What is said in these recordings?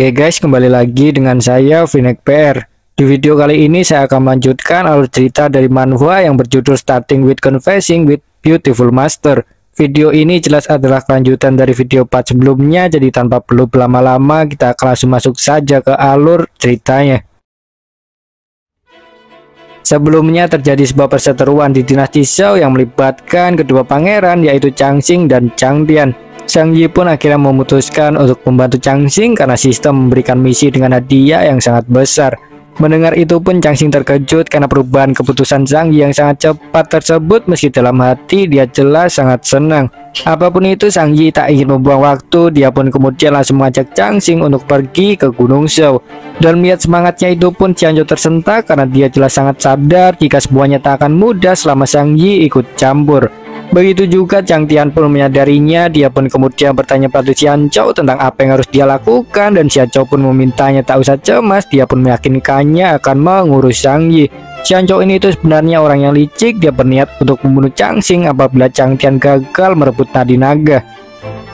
Oke guys, kembali lagi dengan saya Vinek PR. Di video kali ini saya akan melanjutkan alur cerita dari manhwa yang berjudul Starting with Confessing with Beautiful Master. Video ini jelas adalah kelanjutan dari video part sebelumnya, jadi tanpa perlu berlama-lama kita akan langsung masuk saja ke alur ceritanya. Sebelumnya terjadi sebuah perseteruan di dinasti Zhou yang melibatkan kedua pangeran, yaitu Changxing dan Changtian. Zhang Yi pun akhirnya memutuskan untuk membantu Changxing karena sistem memberikan misi dengan hadiah yang sangat besar. Mendengar itu pun Changxing terkejut karena perubahan keputusan Zhang Yi yang sangat cepat tersebut, meski dalam hati dia jelas sangat senang. Apapun itu, Zhang Yi tak ingin membuang waktu. Dia pun kemudian langsung mengajak Changxing untuk pergi ke Gunung Zhou. Dan melihat semangatnya itu pun Qianzhou tersentak karena dia jelas sangat sadar jika semuanya tak akan mudah selama Zhang Yi ikut campur. Begitu juga Changtian pun menyadarinya. Dia pun kemudian bertanya pada Qianzhou tentang apa yang harus dia lakukan, dan Qianzhou pun memintanya tak usah cemas. Dia pun meyakinkannya akan mengurus Zhang Yi. Qianzhou ini itu sebenarnya orang yang licik. Dia berniat untuk membunuh Changxing apabila Changtian gagal merebut nadi naga.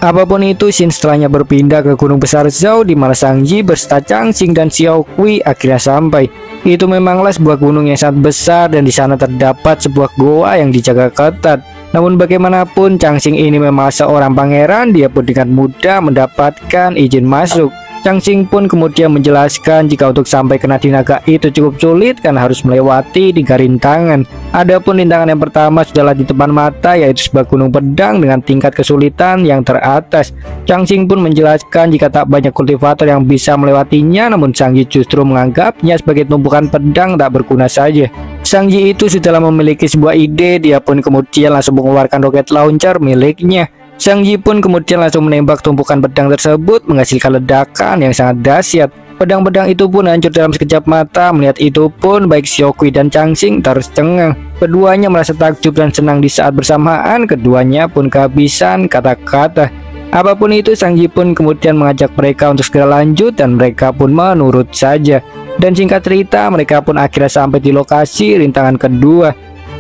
Apapun itu, Xin setelahnya berpindah ke gunung besar Zhou, di mana Zhang Yi berserta Changxing dan Xiao Kui akhirnya sampai. Itu memanglah sebuah gunung yang sangat besar, dan di sana terdapat sebuah goa yang dijaga ketat. Namun bagaimanapun, Changxing ini memang seorang pangeran. Dia pun dengan mudah mendapatkan izin masuk. Changxing pun kemudian menjelaskan jika untuk sampai ke nadi naga itu cukup sulit karena harus melewati 3 rintangan. Adapun rintangan yang pertama sudahlah di depan mata, yaitu sebuah gunung pedang dengan tingkat kesulitan yang teratas. Changxing pun menjelaskan jika tak banyak kultivator yang bisa melewatinya, namun Zhang Yi justru menganggapnya sebagai tumpukan pedang tak berguna saja. Zhang Yi itu setelah memiliki sebuah ide, dia pun kemudian langsung mengeluarkan roket launcher miliknya. Zhang Yi pun kemudian langsung menembak tumpukan pedang tersebut, menghasilkan ledakan yang sangat dahsyat. Pedang-pedang itu pun hancur dalam sekejap mata. Melihat itu pun baik Xiao Kui dan Changxing tercengang. Keduanya merasa takjub dan senang di saat bersamaan. Keduanya pun kehabisan kata-kata. Apapun itu, Zhang Yi pun kemudian mengajak mereka untuk segera lanjut, dan mereka pun menurut saja. Dan singkat cerita, mereka pun akhirnya sampai di lokasi rintangan kedua.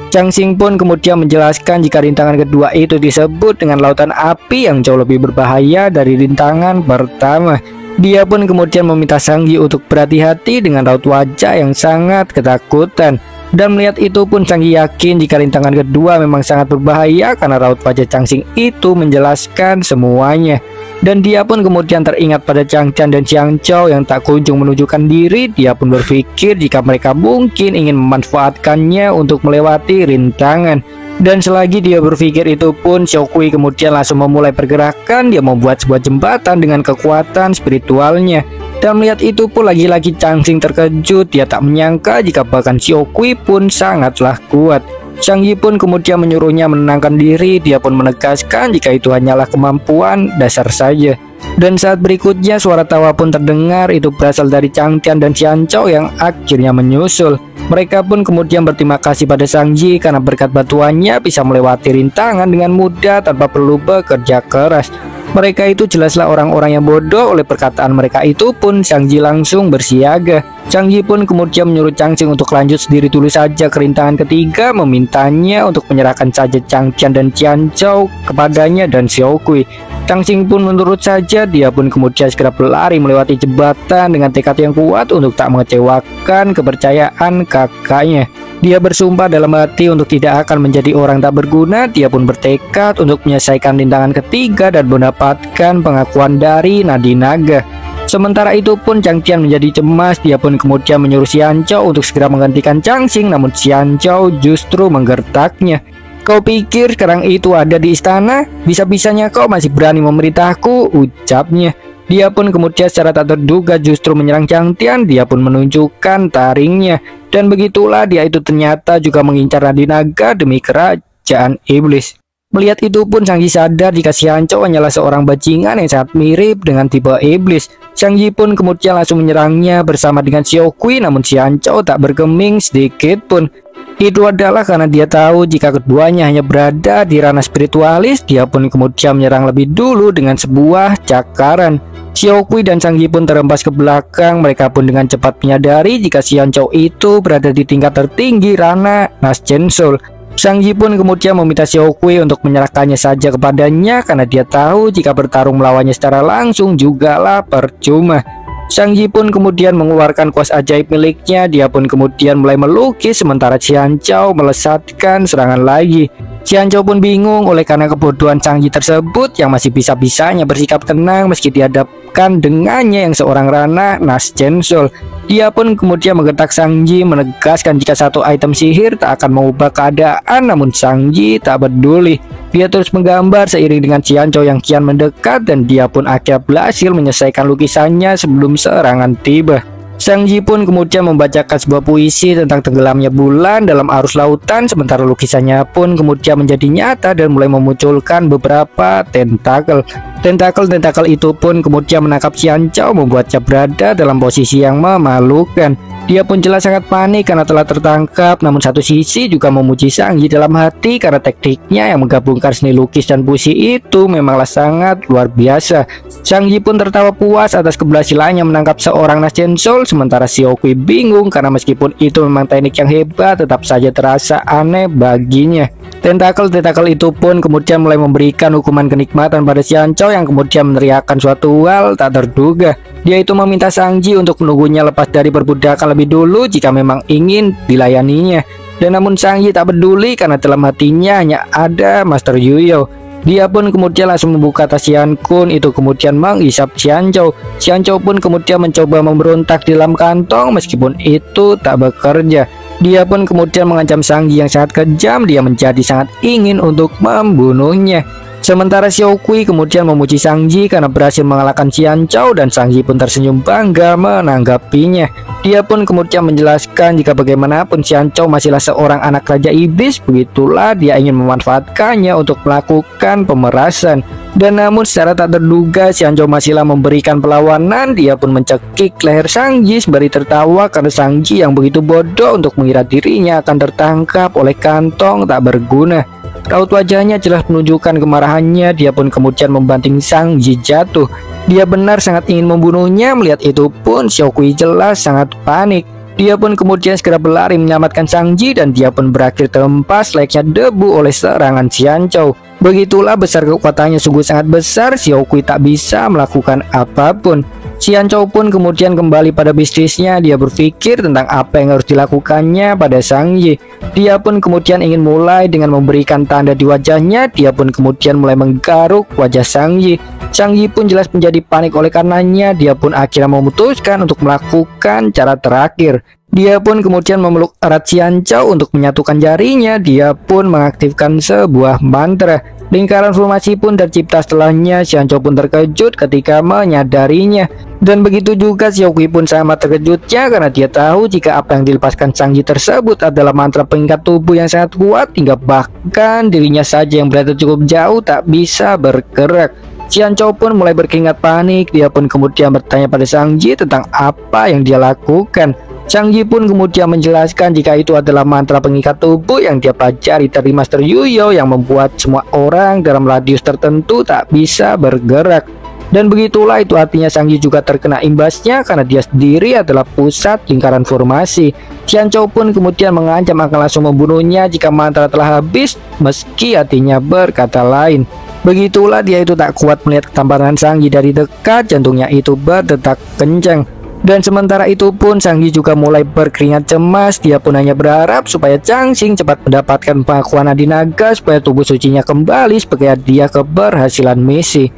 Changxing pun kemudian menjelaskan jika rintangan kedua itu disebut dengan lautan api yang jauh lebih berbahaya dari rintangan pertama. Dia pun kemudian meminta Zhang Yi untuk berhati-hati dengan raut wajah yang sangat ketakutan. Dan melihat itu pun Zhang Yi yakin jika rintangan kedua memang sangat berbahaya karena raut wajah Changxing itu menjelaskan semuanya. Dan dia pun kemudian teringat pada Changtian dan Qianzhou yang tak kunjung menunjukkan diri. Dia pun berpikir jika mereka mungkin ingin memanfaatkannya untuk melewati rintangan. Dan selagi dia berpikir itu pun, Xiao Kui kemudian langsung memulai pergerakan. Dia membuat sebuah jembatan dengan kekuatan spiritualnya. Dan melihat itu pun lagi-lagi Changxing terkejut. Dia tak menyangka jika bahkan Xiao Kui pun sangatlah kuat. Zhang Yi pun kemudian menyuruhnya menenangkan diri. Dia pun menegaskan jika itu hanyalah kemampuan dasar saja. Dan saat berikutnya suara tawa pun terdengar. Itu berasal dari Changtian dan Qianzhou yang akhirnya menyusul. Mereka pun kemudian berterima kasih pada Zhang Yi karena berkat bantuannya bisa melewati rintangan dengan mudah tanpa perlu bekerja keras. Mereka itu jelaslah orang-orang yang bodoh. Oleh perkataan mereka itu pun Zhang Yi langsung bersiaga. Zhang Yi pun kemudian menyuruh Changxing untuk lanjut sendiri dulu saja ke rintangan ketiga, memintanya untuk menyerahkan saja Changtian dan Qianzhou kepadanya dan Xiao Kui. Changxing pun menurut saja. Dia pun kemudian segera berlari melewati jembatan dengan tekad yang kuat untuk tak mengecewakan kepercayaan kakaknya. Dia bersumpah dalam hati untuk tidak akan menjadi orang tak berguna. Dia pun bertekad untuk menyelesaikan rintangan ketiga dan mendapatkan pengakuan dari nadi naga. Sementara itu pun Changtian menjadi cemas. Dia pun kemudian menyuruh Qianzhou untuk segera menggantikan Changxing, namun Qianzhou justru menggertaknya. Kau pikir sekarang itu ada di istana? Bisa-bisanya kau masih berani memerintahku, ucapnya. Dia pun kemudian secara tak terduga justru menyerang Changtian. Dia pun menunjukkan taringnya. Dan begitulah dia itu ternyata juga mengincar nadi naga demi kerajaan iblis. Melihat itu pun Zhang Yi sadar jika Qianzhou hanyalah seorang bajingan yang sangat mirip dengan tipe iblis. Zhang Yi pun kemudian langsung menyerangnya bersama dengan Xiao Kui, namun Qianzhou tak bergeming sedikit pun. Itu adalah karena dia tahu jika keduanya hanya berada di ranah spiritualis. Dia pun kemudian menyerang lebih dulu dengan sebuah cakaran. Xiao Kui dan Zhang Yi pun terhempas ke belakang. Mereka pun dengan cepat menyadari jika Qianzhou itu berada di tingkat tertinggi ranah Naschen Soul. Zhang Yi pun kemudian meminta Xiao Kui untuk menyerahkannya saja kepadanya karena dia tahu jika bertarung melawannya secara langsung jugalah percuma. Sang Yi pun kemudian mengeluarkan kuas ajaib miliknya. Dia pun kemudian mulai melukis sementara Xian Zhao melesatkan serangan lagi. Xian Zhao pun bingung oleh karena kebodohan Sang Yi tersebut yang masih bisa-bisanya bersikap tenang meski dihadapkan dengannya yang seorang ranah Nas Chensol. Dia pun kemudian menggetak Sang Yi menegaskan jika satu item sihir tak akan mengubah keadaan, namun Sang Yi tak peduli. Dia terus menggambar seiring dengan Xian Zhao yang kian mendekat dan dia pun akhirnya berhasil menyelesaikan lukisannya sebelum serangan tiba. Sang Yi pun kemudian membacakan sebuah puisi tentang tenggelamnya bulan dalam arus lautan, sementara lukisannya pun kemudian menjadi nyata dan mulai memunculkan beberapa tentakel. Tentakel itu pun kemudian menangkap Xian Zhao, membuatnya berada dalam posisi yang memalukan. Dia pun jelas sangat panik karena telah tertangkap, namun satu sisi juga memuji Sang Yi dalam hati karena tekniknya yang menggabungkan seni lukis dan puisi itu memanglah sangat luar biasa. Sang Yi pun tertawa puas atas keberhasilannya menangkap seorang Nas Chensol, sementara Xiao Kui bingung karena meskipun itu memang teknik yang hebat, tetap saja terasa aneh baginya. Tentakel itu pun kemudian mulai memberikan hukuman kenikmatan pada Xian Zhao yang kemudian meneriakkan suatu hal tak terduga. Dia itu meminta Sang Yi untuk menunggunya lepas dari perbudakan lebih dulu jika memang ingin dilayaninya. Dan namun Sang Yi tak peduli karena dalam hatinya hanya ada Master Yuyo. Dia pun kemudian langsung membuka tas Xian Kun itu kemudian menghisap Xian Zhao. Xian Zhao pun kemudian mencoba memberontak di dalam kantong meskipun itu tak bekerja. Dia pun kemudian mengancam Sang Yi yang sangat kejam. Dia menjadi sangat ingin untuk membunuhnya. Sementara Xiao Kui kemudian memuji Sang Yi karena berhasil mengalahkan Xian Zhao dan Sang Yi pun tersenyum bangga menanggapinya. Dia pun kemudian menjelaskan jika bagaimanapun Xian Zhao masihlah seorang anak Raja Iblis, begitulah dia ingin memanfaatkannya untuk melakukan pemerasan. Dan namun secara tak terduga Xian Zhao masihlah memberikan perlawanan. Dia pun mencekik leher Sang Yi sembari tertawa karena Sang Yi yang begitu bodoh untuk mengira dirinya akan tertangkap oleh kantong tak berguna. Raut wajahnya jelas menunjukkan kemarahannya. Dia pun kemudian membanting Sang Yi jatuh. Dia benar sangat ingin membunuhnya. Melihat itu pun Xiao Kui jelas sangat panik. Dia pun kemudian segera berlari menyelamatkan Sang Yi dan dia pun berakhir terhempas layaknya debu oleh serangan Xian Zhao. Begitulah besar kekuatannya, sungguh sangat besar. Xiao Kui tak bisa melakukan apapun. Xian Zhao pun kemudian kembali pada bisnisnya. Dia berpikir tentang apa yang harus dilakukannya pada Sang Yi. Dia pun kemudian ingin mulai dengan memberikan tanda di wajahnya. Dia pun kemudian mulai menggaruk wajah Sang Yi. Sang Yi pun jelas menjadi panik oleh karenanya. Dia pun akhirnya memutuskan untuk melakukan cara terakhir. Dia pun kemudian memeluk erat Xian Zhao untuk menyatukan jarinya. Dia pun mengaktifkan sebuah mantra. Lingkaran formasi pun tercipta setelahnya. Xian Zhao pun terkejut ketika menyadarinya. Dan begitu juga Xiao Kui pun sama terkejutnya karena dia tahu jika apa yang dilepaskan Sang Yi tersebut adalah mantra pengikat tubuh yang sangat kuat hingga bahkan dirinya saja yang berada cukup jauh tak bisa bergerak. Xian Zhao pun mulai berkeringat panik. Dia pun kemudian bertanya pada Sang Yi tentang apa yang dia lakukan. Sang Yi pun kemudian menjelaskan jika itu adalah mantra pengikat tubuh yang dia pelajari dari Master Yuyo yang membuat semua orang dalam radius tertentu tak bisa bergerak. Dan begitulah itu artinya Sang Yi juga terkena imbasnya karena dia sendiri adalah pusat lingkaran formasi. Xian Zhao pun kemudian mengancam akan langsung membunuhnya jika mantra telah habis, meski hatinya berkata lain. Begitulah dia itu tak kuat melihat ketampanan Sang Yi dari dekat, jantungnya itu berdetak kencang. Dan sementara itu pun Sang Yi juga mulai berkeringat cemas. Dia pun hanya berharap supaya Changxing cepat mendapatkan pengakuan Adinaga supaya tubuh sucinya kembali sebagai hadiah keberhasilan misi.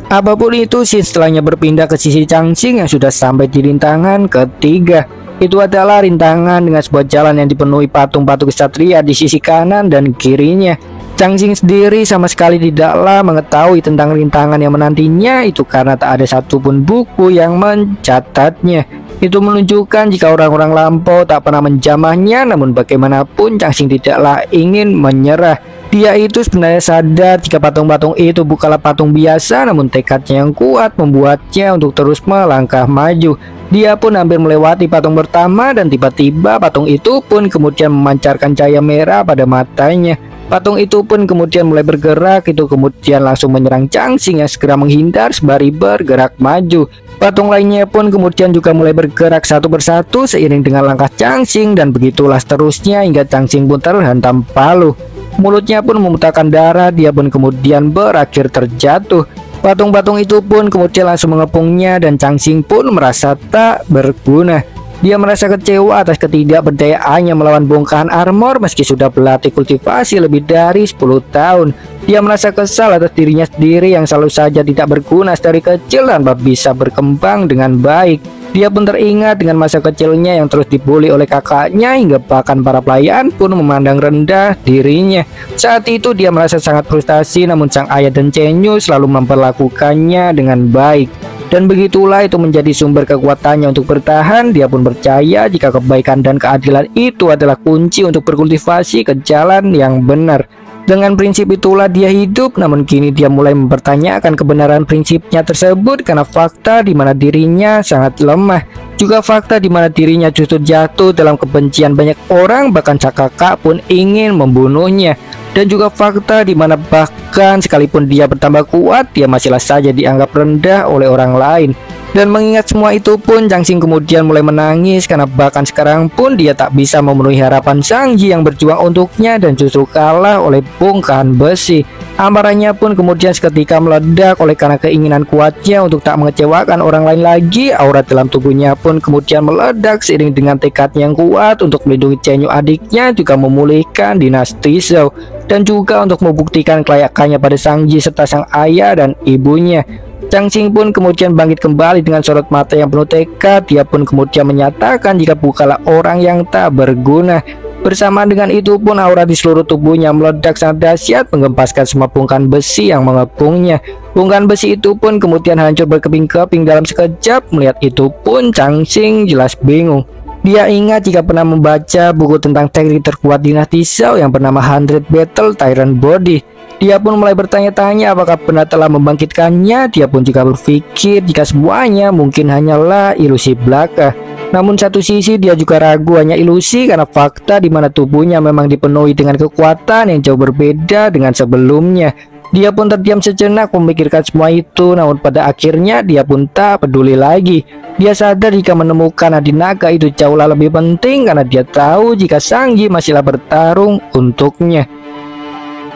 Apapun itu, setelahnya berpindah ke sisi Changxing yang sudah sampai di rintangan ketiga. Itu adalah rintangan dengan sebuah jalan yang dipenuhi patung-patung ksatria di sisi kanan dan kirinya. Changxing sendiri sama sekali tidaklah mengetahui tentang rintangan yang menantinya itu karena tak ada satupun buku yang mencatatnya. Itu menunjukkan jika orang-orang lampau tak pernah menjamahnya, namun bagaimanapun Changxing tidaklah ingin menyerah. Dia itu sebenarnya sadar jika patung-patung itu bukanlah patung biasa, namun tekadnya yang kuat membuatnya untuk terus melangkah maju. Dia pun hampir melewati patung pertama dan tiba-tiba patung itu pun kemudian memancarkan cahaya merah pada matanya. Patung itu pun kemudian mulai bergerak, itu kemudian langsung menyerang Changxing yang segera menghindar sembari bergerak maju. Patung lainnya pun kemudian juga mulai bergerak satu persatu seiring dengan langkah Changxing dan begitulah seterusnya hingga Changxing pun terhantam palu. Mulutnya pun memuntahkan darah. Dia pun kemudian berakhir terjatuh. Patung-patung itu pun kemudian langsung mengepungnya dan Changxing pun merasa tak berguna. Dia merasa kecewa atas ketidakberdayaannya melawan bongkahan armor meski sudah berlatih kultivasi lebih dari 10 tahun. Dia merasa kesal atas dirinya sendiri yang selalu saja tidak berguna dari kecil tanpa bisa berkembang dengan baik. Dia pun teringat dengan masa kecilnya yang terus dibully oleh kakaknya hingga bahkan para pelayan pun memandang rendah dirinya. Saat itu dia merasa sangat frustasi, namun sang ayah dan Chenyu selalu memperlakukannya dengan baik. Dan begitulah itu menjadi sumber kekuatannya untuk bertahan. Dia pun percaya jika kebaikan dan keadilan itu adalah kunci untuk berkultivasi ke jalan yang benar. Dengan prinsip itulah dia hidup, namun kini dia mulai mempertanyakan kebenaran prinsipnya tersebut karena fakta di mana dirinya sangat lemah. Juga fakta di mana dirinya justru jatuh dalam kebencian banyak orang, bahkan sang kakak pun ingin membunuhnya. Dan juga fakta di mana bahkan sekalipun dia bertambah kuat, dia masihlah saja dianggap rendah oleh orang lain. Dan mengingat semua itu pun Changxing kemudian mulai menangis karena bahkan sekarang pun dia tak bisa memenuhi harapan Shang-Chi yang berjuang untuknya dan justru kalah oleh bongkahan besi. Amarahnya pun kemudian seketika meledak oleh karena keinginan kuatnya untuk tak mengecewakan orang lain lagi. Aura dalam tubuhnya pun kemudian meledak seiring dengan tekadnya yang kuat untuk melindungi Chenyu adiknya, juga memulihkan dinasti Zhou, dan juga untuk membuktikan kelayakannya pada Shang-Chi serta sang ayah dan ibunya. Changxing pun kemudian bangkit kembali dengan sorot mata yang penuh tekad. Dia pun kemudian menyatakan jika bukanlah orang yang tak berguna. Bersamaan dengan itu pun aura di seluruh tubuhnya meledak sangat dahsyat, menggempaskan semua bongkahan besi yang mengepungnya. Bongkahan besi itu pun kemudian hancur berkeping-keping dalam sekejap. Melihat itu pun Changxing jelas bingung. Dia ingat jika pernah membaca buku tentang teknik terkuat dinasti Zhou yang bernama 100 Battle Tyrant Body. Dia pun mulai bertanya-tanya apakah benar telah membangkitkannya. Dia pun juga berpikir jika semuanya mungkin hanyalah ilusi belaka. Namun satu sisi dia juga ragu hanya ilusi karena fakta di mana tubuhnya memang dipenuhi dengan kekuatan yang jauh berbeda dengan sebelumnya. Dia pun terdiam sejenak memikirkan semua itu, namun pada akhirnya dia pun tak peduli lagi. Dia sadar jika menemukan nadi naga itu jauhlah lebih penting karena dia tahu jika Shang-Chi masihlah bertarung untuknya.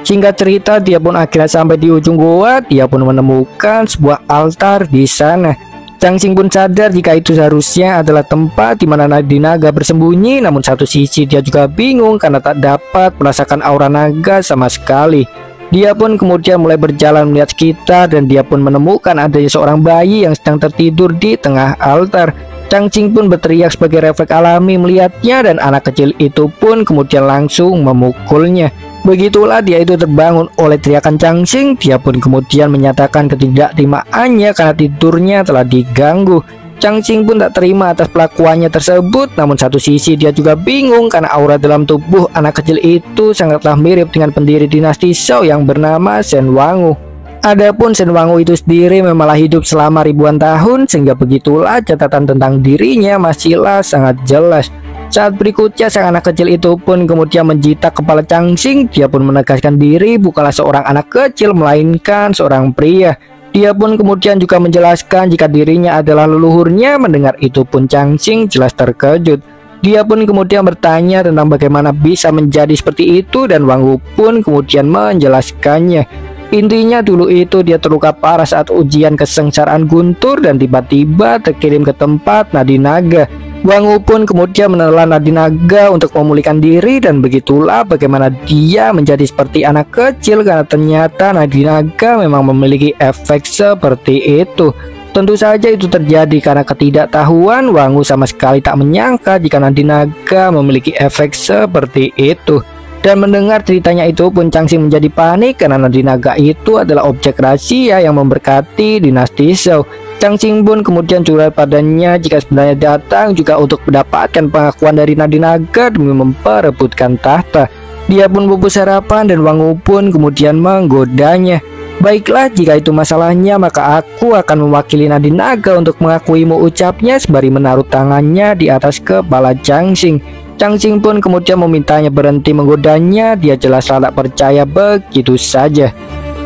Singkat cerita, dia pun akhirnya sampai di ujung goa. Dia pun menemukan sebuah altar di sana. Changxing pun sadar jika itu seharusnya adalah tempat di mana nadi naga bersembunyi. Namun satu sisi dia juga bingung karena tak dapat merasakan aura naga sama sekali. Dia pun kemudian mulai berjalan melihat sekitar dan dia pun menemukan adanya seorang bayi yang sedang tertidur di tengah altar. Changxing pun berteriak sebagai refleks alami melihatnya dan anak kecil itu pun kemudian langsung memukulnya. Begitulah dia itu terbangun oleh teriakan Changxing. Dia pun kemudian menyatakan ketidakterimaannya karena tidurnya telah diganggu. Changxing pun tak terima atas pelakuannya tersebut. Namun satu sisi dia juga bingung karena aura dalam tubuh anak kecil itu sangatlah mirip dengan pendiri dinasti Zhou yang bernama Shen Wangu. Adapun Shen Wangu itu sendiri memanglah hidup selama ribuan tahun, sehingga begitulah catatan tentang dirinya masihlah sangat jelas. Saat berikutnya sang anak kecil itu pun kemudian menjitak kepala Changxing. Dia pun menegaskan diri bukanlah seorang anak kecil melainkan seorang pria. Dia pun kemudian juga menjelaskan jika dirinya adalah leluhurnya. Mendengar itu pun Changxing jelas terkejut. Dia pun kemudian bertanya tentang bagaimana bisa menjadi seperti itu dan Wangu pun kemudian menjelaskannya. Intinya dulu itu dia terluka parah saat ujian kesengsaraan guntur dan tiba-tiba terkirim ke tempat nadi naga. Wangu pun kemudian menelan nadi naga untuk memulihkan diri dan begitulah bagaimana dia menjadi seperti anak kecil karena ternyata nadi naga memang memiliki efek seperti itu. Tentu saja itu terjadi karena ketidaktahuan. Wangu sama sekali tak menyangka jika nadi naga memiliki efek seperti itu. Dan mendengar ceritanya itu pun Changxing menjadi panik karena nadi naga itu adalah objek rahasia yang memberkati dinasti Zhou. Changxing pun kemudian curhat padanya jika sebenarnya datang juga untuk mendapatkan pengakuan dari nadi naga demi memperebutkan tahta. Dia pun pupus harapan dan Wangu pun kemudian menggodanya. Baiklah, jika itu masalahnya maka aku akan mewakili nadi naga untuk mengakuimu, ucapnya sembari menaruh tangannya di atas kepala Changxing. Changxing pun kemudian memintanya berhenti menggodanya. Dia jelas tak percaya begitu saja.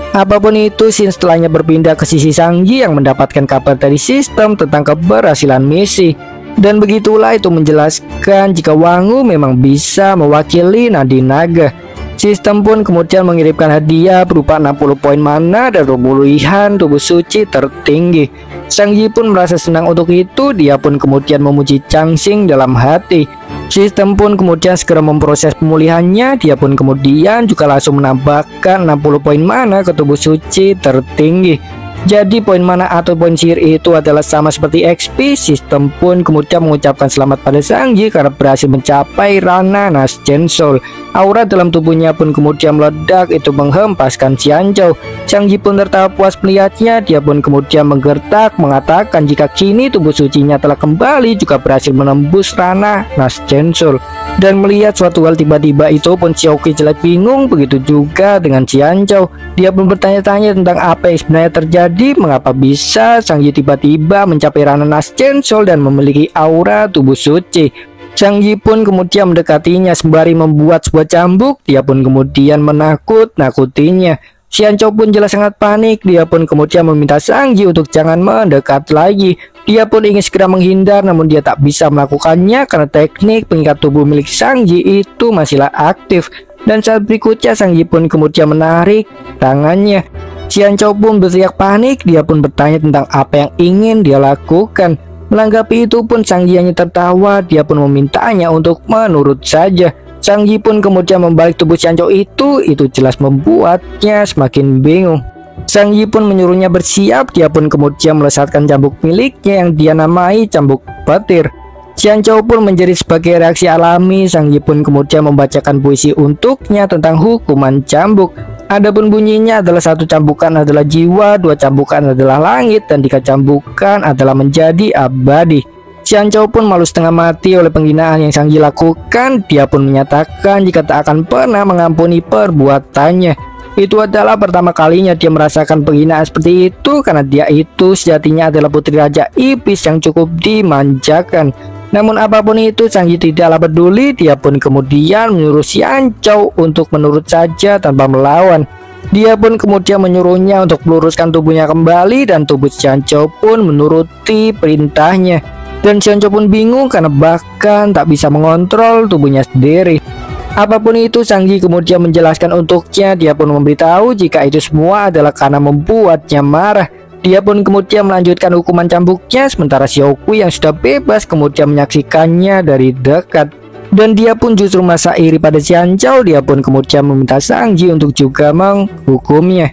Apapun itu, Shin setelahnya berpindah ke sisi Shang-Chi yang mendapatkan kabar dari sistem tentang keberhasilan misi. Dan begitulah itu menjelaskan jika Wangu memang bisa mewakili nadi naga. Sistem pun kemudian mengirimkan hadiah berupa 60 poin mana dan pemulihan tubuh suci tertinggi. Sang Yi pun merasa senang untuk itu. Dia pun kemudian memuji Changxing dalam hati. Sistem pun kemudian segera memproses pemulihannya. Dia pun kemudian juga langsung menambahkan 60 poin mana ke tubuh suci tertinggi. Jadi poin mana atau poin sihir itu adalah sama seperti XP. Sistem pun kemudian mengucapkan selamat pada Sang Yi karena berhasil mencapai Rana Next-Gen Soul. Aura dalam tubuhnya pun kemudian meledak, itu menghempaskan Xianzhou. Sang Yi pun tertawa puas melihatnya. Dia pun kemudian menggertak mengatakan jika kini tubuh sucinya telah kembali juga berhasil menembus Rana Next-Gen Soul. Dan melihat suatu hal tiba-tiba itu pun Xiaoqi jelas bingung, begitu juga dengan Xianzhou. Dia pun bertanya-tanya tentang apa yang sebenarnya terjadi, mengapa bisa Sang Yi tiba-tiba mencapai Rana Next-Gen Soul dan memiliki aura tubuh suci. Sang Yi pun kemudian mendekatinya sembari membuat sebuah cambuk. Dia pun kemudian menakut-nakutinya. Xianzhou pun jelas sangat panik. Dia pun kemudian meminta Sang Yi untuk jangan mendekat lagi. Dia pun ingin segera menghindar, namun dia tak bisa melakukannya karena teknik pengikat tubuh milik Sang Yi itu masihlah aktif. Dan saat berikutnya Sang Yi pun kemudian menarik tangannya. Xianzhou pun berteriak panik. Dia pun bertanya tentang apa yang ingin dia lakukan. Menanggapi itu pun Sang Yi hanya tertawa. Dia pun memintanya untuk menurut saja. Sang Yi pun kemudian membalik tubuh Xianzhou itu jelas membuatnya semakin bingung. Sang Yi pun menyuruhnya bersiap. Dia pun kemudian melesatkan cambuk miliknya yang dia namai cambuk petir. Xianzhou pun menjadi sebagai reaksi alami. Sang Yi pun kemudian membacakan puisi untuknya tentang hukuman cambuk. Adapun bunyinya adalah satu cambukan adalah jiwa, dua cambukan adalah langit, dan tiga cambukan adalah menjadi abadi. Xianzhou pun malu setengah mati oleh penghinaan yang Sang Yi lakukan. Dia pun menyatakan jika tak akan pernah mengampuni perbuatannya. Itu adalah pertama kalinya dia merasakan penghinaan seperti itu karena dia itu sejatinya adalah putri Raja Iblis yang cukup dimanjakan. Namun apapun itu Sang Yi tidaklah peduli. Dia pun kemudian menyuruh Xianzhou untuk menurut saja tanpa melawan. Dia pun kemudian menyuruhnya untuk meluruskan tubuhnya kembali dan tubuh Xianzhou pun menuruti perintahnya. Dan Xianzhou pun bingung karena bahkan tak bisa mengontrol tubuhnya sendiri. Apapun itu Sang Yi kemudian menjelaskan untuknya. Dia pun memberitahu jika itu semua adalah karena membuatnya marah. Dia pun kemudian melanjutkan hukuman cambuknya, sementara Xiaoqi yang sudah bebas kemudian menyaksikannya dari dekat. Dan dia pun justru merasa iri pada Xianzhou. Dia pun kemudian meminta Sang Yi untuk juga menghukumnya.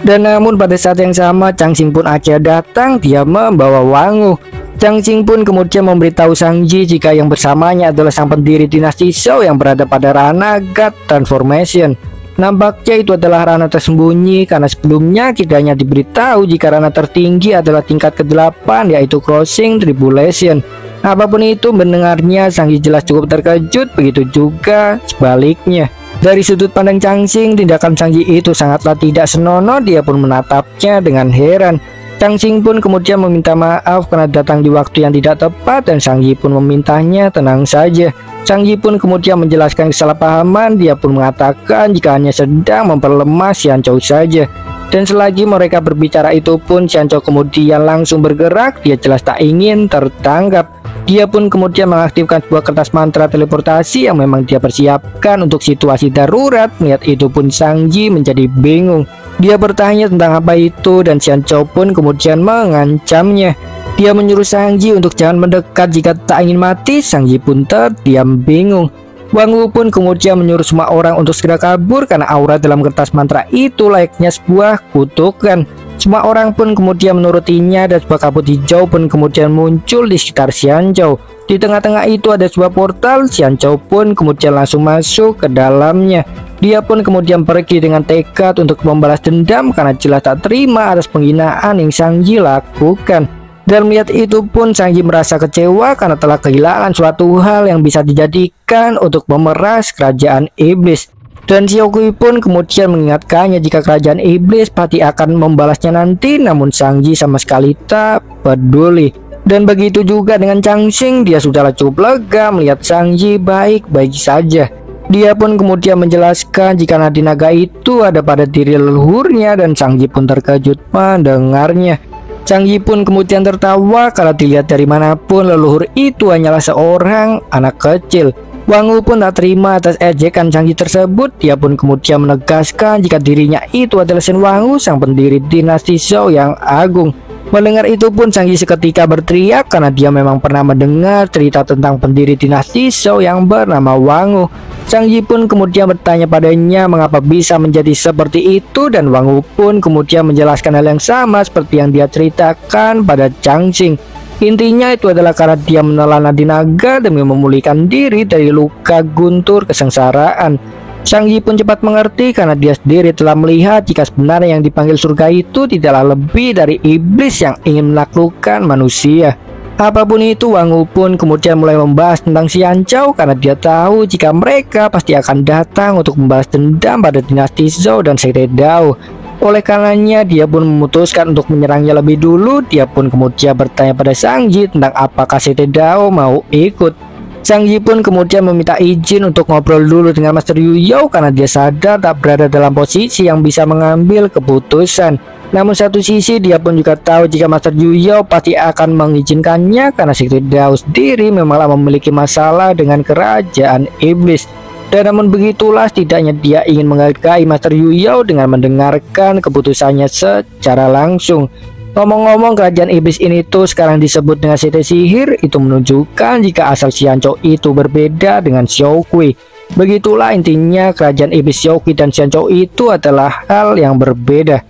Dan namun pada saat yang sama Changxing pun akhirnya datang. Dia membawa Wang Wu. Changxing pun kemudian memberitahu Sang Yi jika yang bersamanya adalah sang pendiri dinasti Zhou yang berada pada Rana God Transformation. Nampaknya itu adalah Rana tersembunyi karena sebelumnya kita hanya diberitahu jika Rana tertinggi adalah tingkat ke-8 yaitu Crossing Tribulation. Apapun itu mendengarnya Sang Yi jelas cukup terkejut, begitu juga sebaliknya. Dari sudut pandang Changxing, tindakan Sang Yi itu sangatlah tidak senonoh. Dia pun menatapnya dengan heran. Changxing pun kemudian meminta maaf karena datang di waktu yang tidak tepat dan Sang Yi pun memintanya tenang saja. Sang Yi pun kemudian menjelaskan kesalahpahaman. Dia pun mengatakan jika hanya sedang memperlemah Xianzhou saja. Dan selagi mereka berbicara itu pun Xianzhou kemudian langsung bergerak. Dia jelas tak ingin tertangkap. Dia pun kemudian mengaktifkan sebuah kertas mantra teleportasi yang memang dia persiapkan untuk situasi darurat. Melihat itu pun Sang Yi menjadi bingung. Dia bertanya tentang apa itu dan Xianzhou pun kemudian mengancamnya. Dia menyuruh Sang Yi untuk jangan mendekat jika tak ingin mati. Sang Yi pun terdiam bingung. Wang Wu pun kemudian menyuruh semua orang untuk segera kabur karena aura dalam kertas mantra itu layaknya sebuah kutukan. Semua orang pun kemudian menurutinya dan sebuah kabut hijau pun kemudian muncul di sekitar Xianzhou. Di tengah-tengah itu ada sebuah portal. Xianzhou pun kemudian langsung masuk ke dalamnya. Dia pun kemudian pergi dengan tekad untuk membalas dendam karena jelas tak terima atas penghinaan yang Sang Yi lakukan. Dan melihat itu pun Sang Yi merasa kecewa karena telah kehilangan suatu hal yang bisa dijadikan untuk memeras kerajaan iblis. Dan Xiaoqi pun kemudian mengingatkannya jika kerajaan iblis pasti akan membalasnya nanti. Namun Sang Yi sama sekali tak peduli. Dan begitu juga dengan Changxing. Dia sudahlah cukup lega melihat Sang Yi baik-baik saja. Dia pun kemudian menjelaskan jika nadi naga itu ada pada diri leluhurnya. Dan Sang Yi pun terkejut mendengarnya. Sang Yi pun kemudian tertawa. Kalau dilihat dari manapun leluhur itu hanyalah seorang anak kecil. Wang Wu pun tak terima atas ejekan Zhang Yi tersebut. Dia pun kemudian menegaskan jika dirinya itu adalah Shen Wang Wu, sang pendiri dinasti Zhou yang agung. Mendengar itu pun Zhang Yi seketika berteriak karena dia memang pernah mendengar cerita tentang pendiri dinasti Zhou yang bernama Wang Wu. Zhang Yi pun kemudian bertanya padanya mengapa bisa menjadi seperti itu, dan Wang Wu pun kemudian menjelaskan hal yang sama seperti yang dia ceritakan pada Zhang Xing. Intinya itu adalah karena dia menelan nadi naga demi memulihkan diri dari luka guntur kesengsaraan. Zhang Yi pun cepat mengerti karena dia sendiri telah melihat jika sebenarnya yang dipanggil surga itu tidaklah lebih dari iblis yang ingin menaklukkan manusia. Apapun itu, Wang Wu pun kemudian mulai membahas tentang Xian Zhao karena dia tahu jika mereka pasti akan datang untuk membalas dendam pada dinasti Zhou dan Sekte Dao. Oleh karenanya dia pun memutuskan untuk menyerangnya lebih dulu. Dia pun kemudian bertanya pada Zhang Yi tentang apakah Sekte Dao mau ikut. Zhang Yi pun kemudian meminta izin untuk ngobrol dulu dengan Master Yu Yao karena dia sadar tak berada dalam posisi yang bisa mengambil keputusan. Namun satu sisi dia pun juga tahu jika Master Yu Yao pasti akan mengizinkannya karena Sekte Dao sendiri memanglah memiliki masalah dengan kerajaan iblis. Dan namun begitulah, setidaknya dia ingin menghargai Master Yu Yao dengan mendengarkan keputusannya secara langsung. Ngomong-ngomong, kerajaan iblis ini tuh sekarang disebut dengan sekte sihir. Itu menunjukkan jika asal Xian Zhao itu berbeda dengan Xiao Kui. Begitulah intinya, kerajaan iblis Xiao Kui dan Xian Zhao itu adalah hal yang berbeda.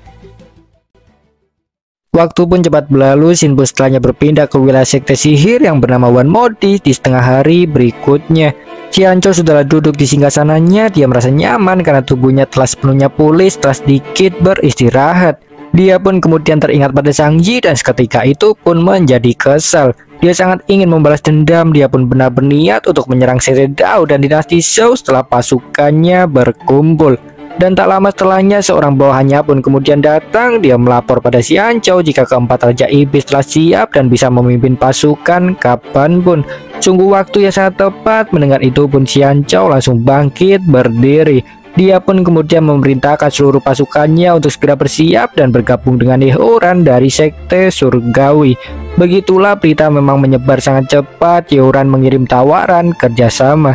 Waktu pun cepat berlalu. Xin pun setelahnya berpindah ke wilayah sekte sihir yang bernama Wan Modi di setengah hari berikutnya. Xian Zhao sudah duduk di singgasananya. Dia merasa nyaman karena tubuhnya telah sepenuhnya pulih setelah sedikit beristirahat. Dia pun kemudian teringat pada Zhang Yi dan seketika itu pun menjadi kesal. Dia sangat ingin membalas dendam. Dia pun benar berniat untuk menyerang Sekte Dao dan dinasti Zhou setelah pasukannya berkumpul. Dan tak lama setelahnya seorang bawahannya pun kemudian datang. Dia melapor pada Xian Zhao jika keempat raja iblis telah siap dan bisa memimpin pasukan kapanpun. Sungguh waktu yang sangat tepat. Mendengar itu pun Xian Zhao langsung bangkit berdiri. Dia pun kemudian memerintahkan seluruh pasukannya untuk segera bersiap dan bergabung dengan Yeoran dari sekte surgawi. Begitulah, berita memang menyebar sangat cepat. Yeoran mengirim tawaran kerjasama.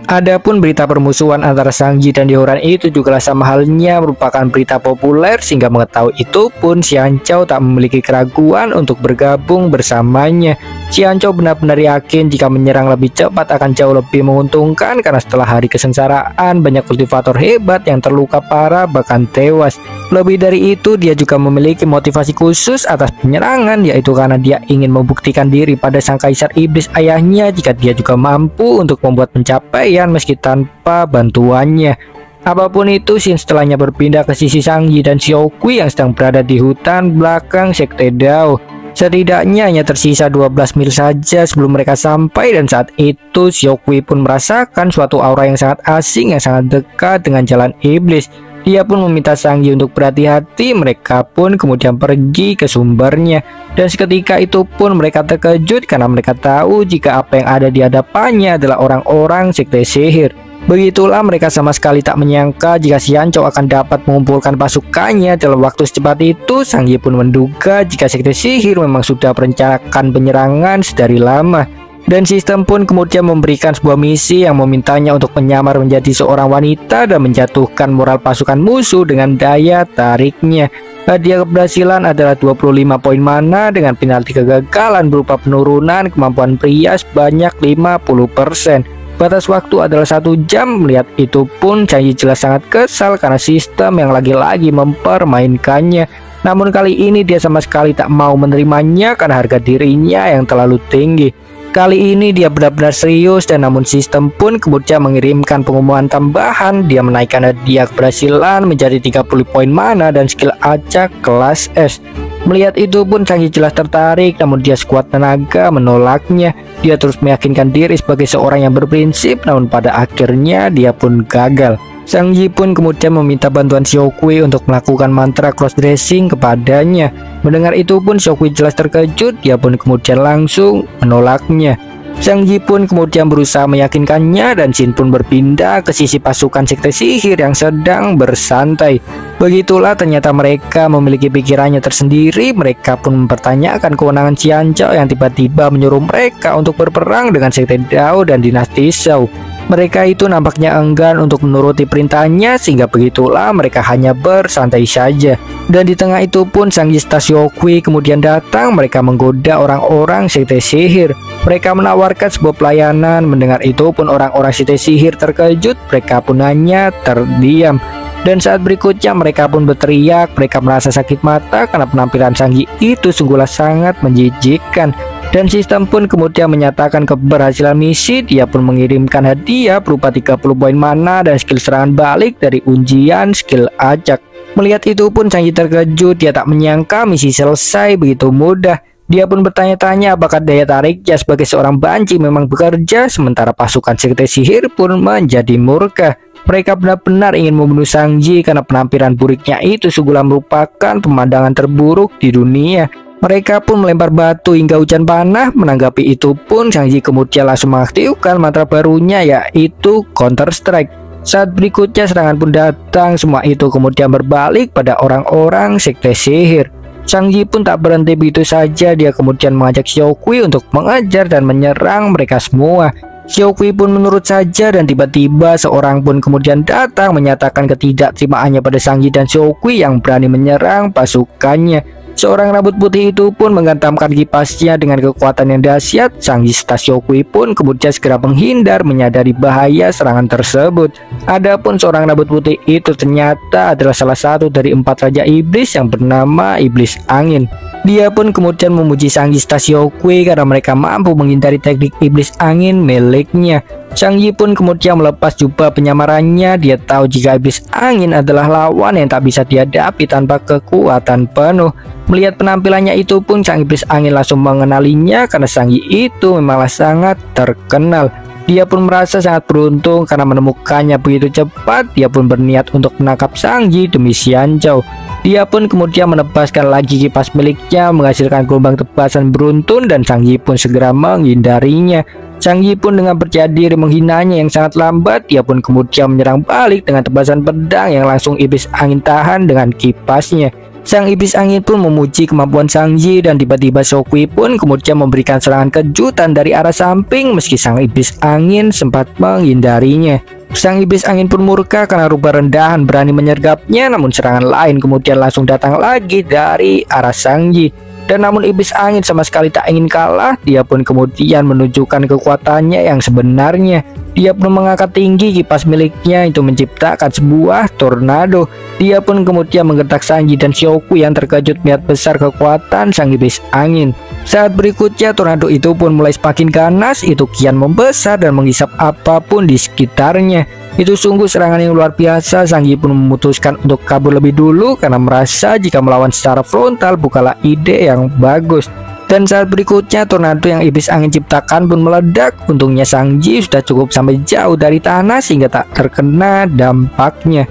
Adapun berita permusuhan antara Zhang Yi dan Yeoran itu juga sama halnya merupakan berita populer, sehingga mengetahui itu pun Xian Zhao tak memiliki keraguan untuk bergabung bersamanya. Xian Zhao benar-benar yakin jika menyerang lebih cepat akan jauh lebih menguntungkan karena setelah hari kesengsaraan banyak kultivator hebat yang terluka parah bahkan tewas. Lebih dari itu, dia juga memiliki motivasi khusus atas penyerangan, yaitu karena dia ingin membuktikan diri pada sang kaisar iblis ayahnya jika dia juga mampu untuk membuat pencapaian meski tanpa bantuannya. Apapun itu, Xin setelahnya berpindah ke sisi Zhang Yi dan Xiao Kui yang sedang berada di hutan belakang Sekte Dao. Setidaknya hanya tersisa 12 mil saja sebelum mereka sampai, dan saat itu Xiao Kui pun merasakan suatu aura yang sangat asing yang sangat dekat dengan jalan iblis. Dia pun meminta Zhang Yi untuk berhati-hati. Mereka pun kemudian pergi ke sumbernya. Dan seketika itu pun mereka terkejut karena mereka tahu jika apa yang ada di hadapannya adalah orang-orang sekte sihir. Begitulah, mereka sama sekali tak menyangka jika Xian Zhao akan dapat mengumpulkan pasukannya dalam waktu secepat itu. Zhang Yi pun menduga jika sekte sihir memang sudah merencanakan penyerangan sedari lama. Dan sistem pun kemudian memberikan sebuah misi yang memintanya untuk menyamar menjadi seorang wanita dan menjatuhkan moral pasukan musuh dengan daya tariknya. Hadiah keberhasilan adalah 25 poin mana dengan penalti kegagalan berupa penurunan kemampuan pria sebanyak 50%. Batas waktu adalah 1 jam. Melihat itu pun Zhang Yi jelas sangat kesal karena sistem yang lagi-lagi mempermainkannya. Namun kali ini dia sama sekali tak mau menerimanya karena harga dirinya yang terlalu tinggi. Kali ini dia benar-benar serius, dan namun sistem pun kemudian mengirimkan pengumuman tambahan. Dia menaikkan hadiah keberhasilan menjadi 30 poin mana dan skill acak kelas S. Melihat itu pun Zhang Yi jelas tertarik, namun dia sekuat tenaga menolaknya. Dia terus meyakinkan diri sebagai seorang yang berprinsip, namun pada akhirnya dia pun gagal. Zhang Yi pun kemudian meminta bantuan Xiao Kui untuk melakukan mantra cross dressing kepadanya. Mendengar itu pun Xiao Kui jelas terkejut. Dia pun kemudian langsung menolaknya. Zhang Yi pun kemudian berusaha meyakinkannya, dan Xin pun berpindah ke sisi pasukan sekte sihir yang sedang bersantai. Begitulah, ternyata mereka memiliki pikirannya tersendiri. Mereka pun mempertanyakan kewenangan Xian Zhao yang tiba-tiba menyuruh mereka untuk berperang dengan sekte Dao dan dinasti Zhou. Mereka itu nampaknya enggan untuk menuruti perintahnya, sehingga begitulah mereka hanya bersantai saja. Dan di tengah itu pun Sang Yista Xiaoqui kemudian datang. Mereka menggoda orang-orang sekte sihir. Mereka menawarkan sebuah pelayanan. Mendengar itu pun orang-orang sekte sihir terkejut. Mereka pun hanya terdiam. Dan saat berikutnya mereka pun berteriak. Mereka merasa sakit mata karena penampilan Sang Yi itu sungguhlah sangat menjijikkan. Dan sistem pun kemudian menyatakan keberhasilan misi. Dia pun mengirimkan hadiah berupa 30 poin mana dan skill serangan balik dari ujian skill acak. Melihat itu pun Sang Yi terkejut. Dia tak menyangka misi selesai begitu mudah. Dia pun bertanya-tanya apakah daya tariknya sebagai seorang banci memang bekerja. Sementara pasukan sekte sihir pun menjadi murka. Mereka benar-benar ingin membunuh Sang Yi karena penampilan buruknya itu sungguhlah merupakan pemandangan terburuk di dunia. Mereka pun melempar batu hingga hujan panah. Menanggapi itu pun Sang Yi kemudian langsung mengaktifkan mantra barunya, yaitu Counter Strike. Saat berikutnya serangan pun datang. Semua itu kemudian berbalik pada orang-orang sekte sihir. Sang Yi pun tak berhenti begitu saja. Dia kemudian mengajak Xiaoqui untuk mengejar dan menyerang mereka semua. Xiaoqui pun menurut saja, dan tiba-tiba seorang pun kemudian datang menyatakan ketidakterimaannya pada Sang Yi dan Xiaoqui yang berani menyerang pasukannya. Seorang rambut putih itu pun menghantamkan kipasnya dengan kekuatan yang dahsyat. Sang Yista Xiaoqui pun kemudian segera menghindar, menyadari bahaya serangan tersebut. Adapun seorang rambut putih itu ternyata adalah salah satu dari 4 raja iblis yang bernama Iblis Angin. Dia pun kemudian memuji Sang Yista Xiaoqui karena mereka mampu menghindari teknik Iblis Angin miliknya. Sang Yi pun kemudian melepas jubah penyamarannya. Dia tahu jika Iblis Angin adalah lawan yang tak bisa dihadapi tanpa kekuatan penuh. Melihat penampilannya itu pun Sang Iblis Angin langsung mengenalinya karena Sang Yi itu memanglah sangat terkenal. Dia pun merasa sangat beruntung karena menemukannya begitu cepat. Dia pun berniat untuk menangkap Sang Yi demi Xianzhou. Dia pun kemudian menebaskan lagi kipas miliknya, menghasilkan gelombang tebasan beruntun, dan Sang Yi pun segera menghindarinya. Sang Yi pun dengan percaya diri menghinanya yang sangat lambat. Dia pun kemudian menyerang balik dengan tebasan pedang yang langsung Iblis Angin tahan dengan kipasnya. Sang Iblis Angin pun memuji kemampuan Sang Yi, dan tiba-tiba Xiaoqui pun kemudian memberikan serangan kejutan dari arah samping meski Sang Iblis Angin sempat menghindarinya. Sang Iblis Angin pun murka karena rubah rendahan berani menyergapnya, namun serangan lain kemudian langsung datang lagi dari arah Sang Yi. Dan namun Iblis Angin sama sekali tak ingin kalah. Dia pun kemudian menunjukkan kekuatannya yang sebenarnya. Dia pun mengangkat tinggi kipas miliknya, itu menciptakan sebuah tornado. Dia pun kemudian menggertak Sang Yi dan Xiaoqui yang terkejut melihat besar kekuatan Sang Iblis Angin. Saat berikutnya tornado itu pun mulai semakin ganas. Itu kian membesar dan menghisap apapun di sekitarnya. Itu sungguh serangan yang luar biasa. Sang Yi pun memutuskan untuk kabur lebih dulu karena merasa jika melawan secara frontal bukanlah ide yang bagus. Dan saat berikutnya tornado yang Iblis Angin ciptakan pun meledak. Untungnya Sang Yi sudah cukup sampai jauh dari tanah sehingga tak terkena dampaknya.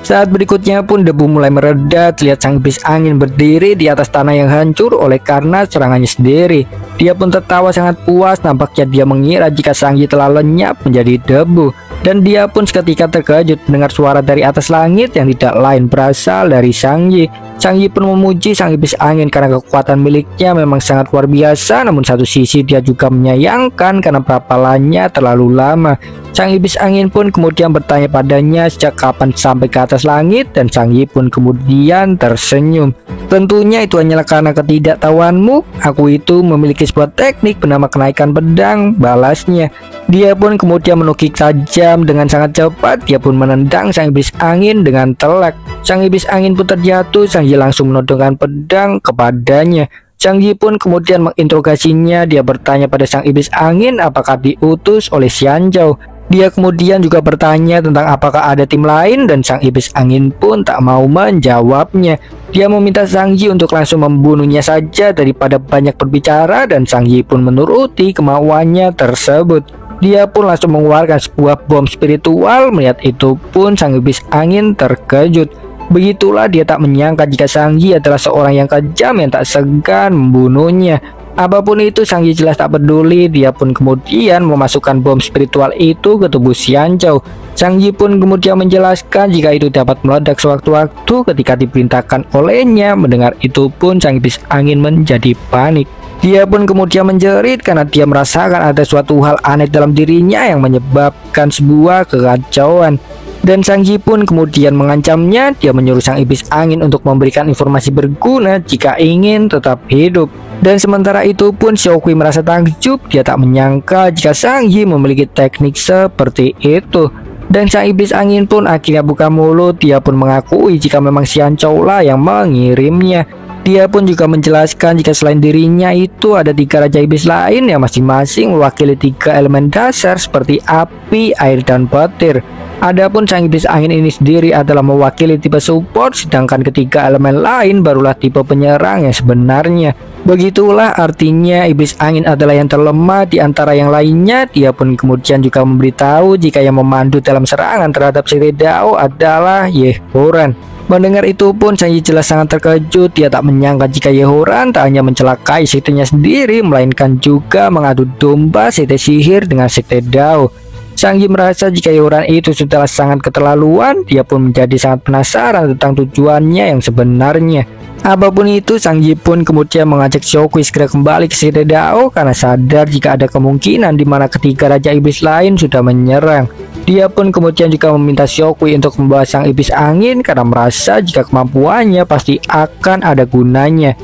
Saat berikutnya pun debu mulai mereda. Terlihat Sang Iblis Angin berdiri di atas tanah yang hancur oleh karena serangannya sendiri. Dia pun tertawa sangat puas. Nampaknya dia mengira jika Sang Yi telah lenyap menjadi debu. Dan dia pun seketika terkejut mendengar suara dari atas langit yang tidak lain berasal dari Sang Yi. Sang Yi pun memuji Sang Iblis Angin karena kekuatan miliknya memang sangat luar biasa. Namun satu sisi dia juga menyayangkan karena perapalannya terlalu lama. Sang Iblis Angin pun kemudian bertanya padanya sejak kapan sampai ke atas langit, dan Sang Yi pun kemudian tersenyum. Tentunya itu hanyalah karena ketidaktahuanmu. Aku itu memiliki sebuah teknik bernama kenaikan pedang, balasnya. Dia pun kemudian menukik tajam dengan sangat cepat. Dia pun menendang Sang Iblis Angin dengan telak. Sang Iblis Angin pun terjatuh. Sang Yi langsung menodongkan pedang kepadanya. Sang Yi pun kemudian menginterogasinya. Dia bertanya pada Sang Iblis Angin apakah diutus oleh Xianzhou. Dia kemudian juga bertanya tentang apakah ada tim lain, dan Sang Iblis Angin pun tak mau menjawabnya. Dia meminta Sang Yi untuk langsung membunuhnya saja daripada banyak berbicara, dan Sang Yi pun menuruti kemauannya tersebut. Dia pun langsung mengeluarkan sebuah bom spiritual. Melihat itu pun Sang Iblis Angin terkejut. Begitulah dia tak menyangka jika Sang Yi adalah seorang yang kejam yang tak segan membunuhnya. Apapun itu Sang Yi jelas tak peduli. Dia pun kemudian memasukkan bom spiritual itu ke tubuh Xianzhou. Sang Yi pun kemudian menjelaskan jika itu dapat meledak sewaktu-waktu ketika diperintahkan olehnya. Mendengar itu pun Sang Iblis Angin menjadi panik. Dia pun kemudian menjerit karena dia merasakan ada suatu hal aneh dalam dirinya yang menyebabkan sebuah kekacauan. Dan Sang Yi pun kemudian mengancamnya. Dia menyuruh sang iblis angin untuk memberikan informasi berguna jika ingin tetap hidup. Dan sementara itu pun Xiaokui merasa takjub. Dia tak menyangka jika Sang Yi memiliki teknik seperti itu. Dan sang iblis angin pun akhirnya buka mulut. Dia pun mengakui jika memang Xian Chou lah yang mengirimnya. Dia pun juga menjelaskan jika selain dirinya itu ada 3 raja iblis lain yang masing-masing mewakili 3 elemen dasar seperti api, air, dan petir. Adapun sang iblis angin ini sendiri adalah mewakili tipe support, sedangkan ketiga elemen lain barulah tipe penyerang yang sebenarnya. Begitulah artinya iblis angin adalah yang terlemah di antara yang lainnya. Dia pun kemudian juga memberitahu jika yang memandu dalam serangan terhadap Sekte Dao adalah Yehoran. Mendengar itu pun Sang Yi jelas sangat terkejut. Dia tak menyangka jika Yehoran tak hanya mencelakai sektenya sendiri, melainkan juga mengadu domba sekte sihir dengan Sekte Dao. Sang Yi merasa jika Yehoran itu sudah sangat keterlaluan. Dia pun menjadi sangat penasaran tentang tujuannya yang sebenarnya. Apapun itu, Sang Yi pun kemudian mengajak Xiaokui segera kembali ke Sekte Dao karena sadar jika ada kemungkinan di mana ketiga raja iblis lain sudah menyerang. Dia pun kemudian juga meminta Xiaokui untuk membawa sang iblis angin karena merasa jika kemampuannya pasti akan ada gunanya.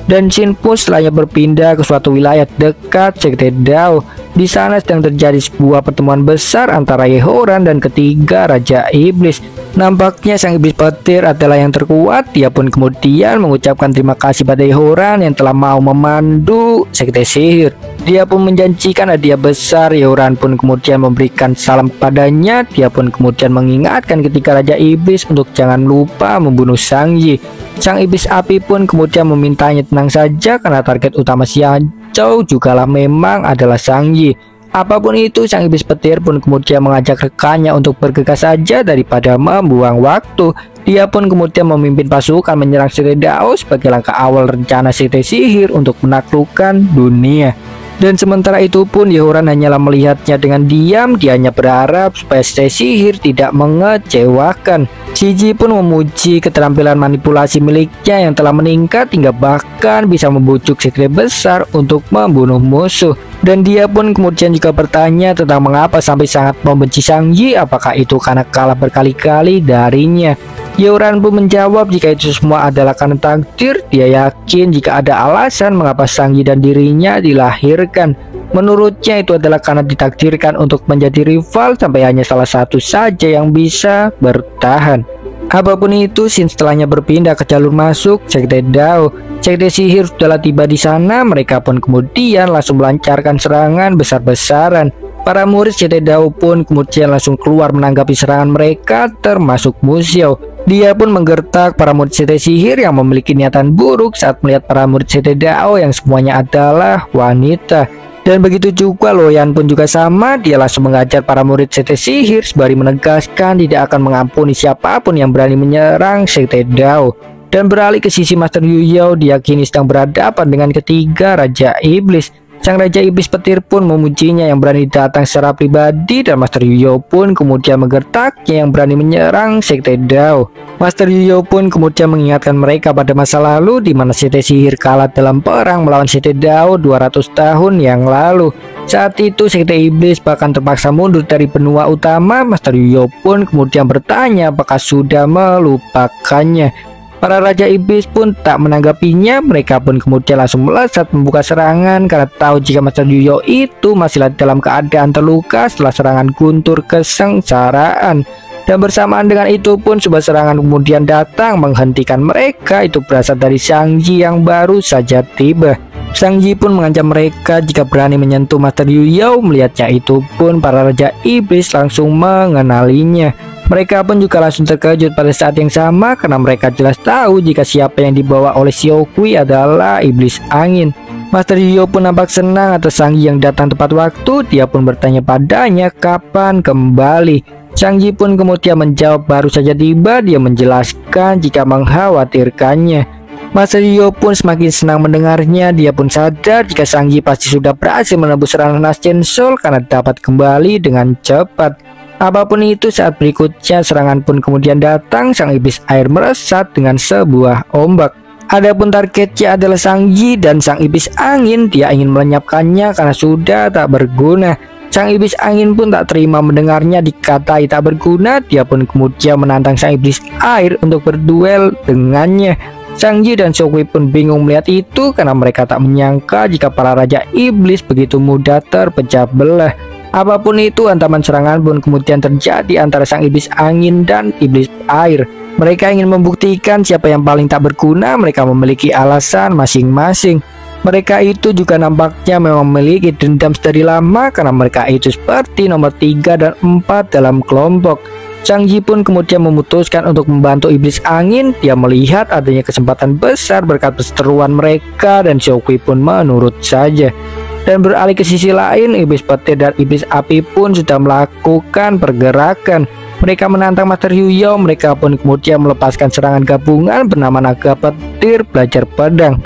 Dan Shin pun setelahnya berpindah ke suatu wilayah dekat Sekte Dao. Di sana sedang terjadi sebuah pertemuan besar antara Yehoran dan ketiga raja iblis. Nampaknya sang iblis petir adalah yang terkuat. Dia pun kemudian mengucapkan terima kasih pada Yehoran yang telah mau memandu sekte sihir. Dia pun menjanjikan hadiah besar. Yehoran pun kemudian memberikan salam padanya. Dia pun kemudian mengingatkan ketiga raja iblis untuk jangan lupa membunuh Sang Yi. Sang iblis api pun kemudian memintanya tenang saja karena target utama Xian Chou jugalah memang adalah Sang Yi. Apapun itu, sang iblis petir pun kemudian mengajak rekannya untuk bergegas saja daripada membuang waktu. Dia pun kemudian memimpin pasukan menyerang Sekte Dao sebagai langkah awal rencana sekte sihir untuk menaklukkan dunia. Dan sementara itu pun Yehoran hanyalah melihatnya dengan diam. Dia hanya berharap supaya sekte sihir tidak mengecewakan. Shiji pun memuji keterampilan manipulasi miliknya yang telah meningkat hingga bahkan bisa membujuk sekte besar untuk membunuh musuh. Dan dia pun kemudian juga bertanya tentang mengapa sampai sangat membenci Sang Yi. Apakah itu karena kalah berkali-kali darinya? Yehoran pun menjawab jika itu semua adalah karena takdir. Dia yakin jika ada alasan mengapa Sang Yi dan dirinya dilahirkan. Menurutnya itu adalah karena ditakdirkan untuk menjadi rival sampai hanya salah satu saja yang bisa bertahan. Apapun itu, Shin setelahnya berpindah ke jalur masuk Sekte Dao. Sekte sihir sudah tiba di sana. Mereka pun kemudian langsung melancarkan serangan besar-besaran. Para murid Sekte Dao pun kemudian langsung keluar menanggapi serangan mereka, termasuk Mu Xiao. Dia pun menggertak para murid sekte sihir yang memiliki niatan buruk saat melihat para murid Sekte Dao yang semuanya adalah wanita. Dan begitu juga Loyan pun juga sama. Dia langsung mengajar para murid sekte sihir sembari menegaskan tidak akan mengampuni siapapun yang berani menyerang Sekte Dao. Dan beralih ke sisi Master Yu Yao, dia kini sedang berhadapan dengan ketiga raja iblis. Sang raja iblis petir pun memujinya yang berani datang secara pribadi, dan Master Yu Yao pun kemudian menggertaknya yang berani menyerang Sekte Dao. Master Yu Yao pun kemudian mengingatkan mereka pada masa lalu di mana sekte sihir kalah dalam perang melawan Sekte Dao 200 tahun yang lalu. Saat itu sekte iblis bahkan terpaksa mundur dari benua utama. Master Yu Yao pun kemudian bertanya apakah sudah melupakannya. Para raja iblis pun tak menanggapinya. Mereka pun kemudian langsung melesat membuka serangan karena tahu jika Master Yu Yao itu masih dalam keadaan terluka setelah serangan guntur kesengsaraan. Dan bersamaan dengan itu pun sebuah serangan kemudian datang menghentikan mereka. Itu berasal dari Sang Yi yang baru saja tiba. Sang Yi pun mengancam mereka jika berani menyentuh Master Yu Yao. Melihatnya itu pun para raja iblis langsung mengenalinya. Mereka pun juga langsung terkejut pada saat yang sama karena mereka jelas tahu jika siapa yang dibawa oleh Xiaokui adalah iblis angin. Master Yu Yao pun nampak senang atas Sang Yi yang datang tepat waktu. Dia pun bertanya padanya kapan kembali. Sang Yi pun kemudian menjawab baru saja tiba. Dia menjelaskan jika mengkhawatirkannya. Master Yu Yao pun semakin senang mendengarnya. Dia pun sadar jika Sang Yi pasti sudah berhasil menembus serangan Ancient Soul karena dapat kembali dengan cepat. Apapun itu, saat berikutnya serangan pun kemudian datang. Sang iblis air melesat dengan sebuah ombak. Adapun targetnya adalah Sang Yi dan sang iblis angin. Dia ingin melenyapkannya karena sudah tak berguna. Sang iblis angin pun tak terima mendengarnya dikatai tak berguna. Dia pun kemudian menantang sang iblis air untuk berduel dengannya. Sang Yi dan Shockwave pun bingung melihat itu karena mereka tak menyangka jika para raja iblis begitu mudah terpecah belah. Apapun itu, hantaman serangan pun kemudian terjadi antara sang iblis angin dan iblis air. Mereka ingin membuktikan siapa yang paling tak berguna. Mereka memiliki alasan masing-masing. Mereka itu juga nampaknya memang memiliki dendam dari lama karena mereka itu seperti nomor 3 dan 4 dalam kelompok. Sang Yi pun kemudian memutuskan untuk membantu iblis angin. Dia melihat adanya kesempatan besar berkat perseteruan mereka dan Shockwave pun menurut saja. Dan beralih ke sisi lain, iblis petir dan iblis api pun sudah melakukan pergerakan. Mereka menantang Master Yuyo. Mereka pun kemudian melepaskan serangan gabungan bernama Naga Petir Belajar Pedang.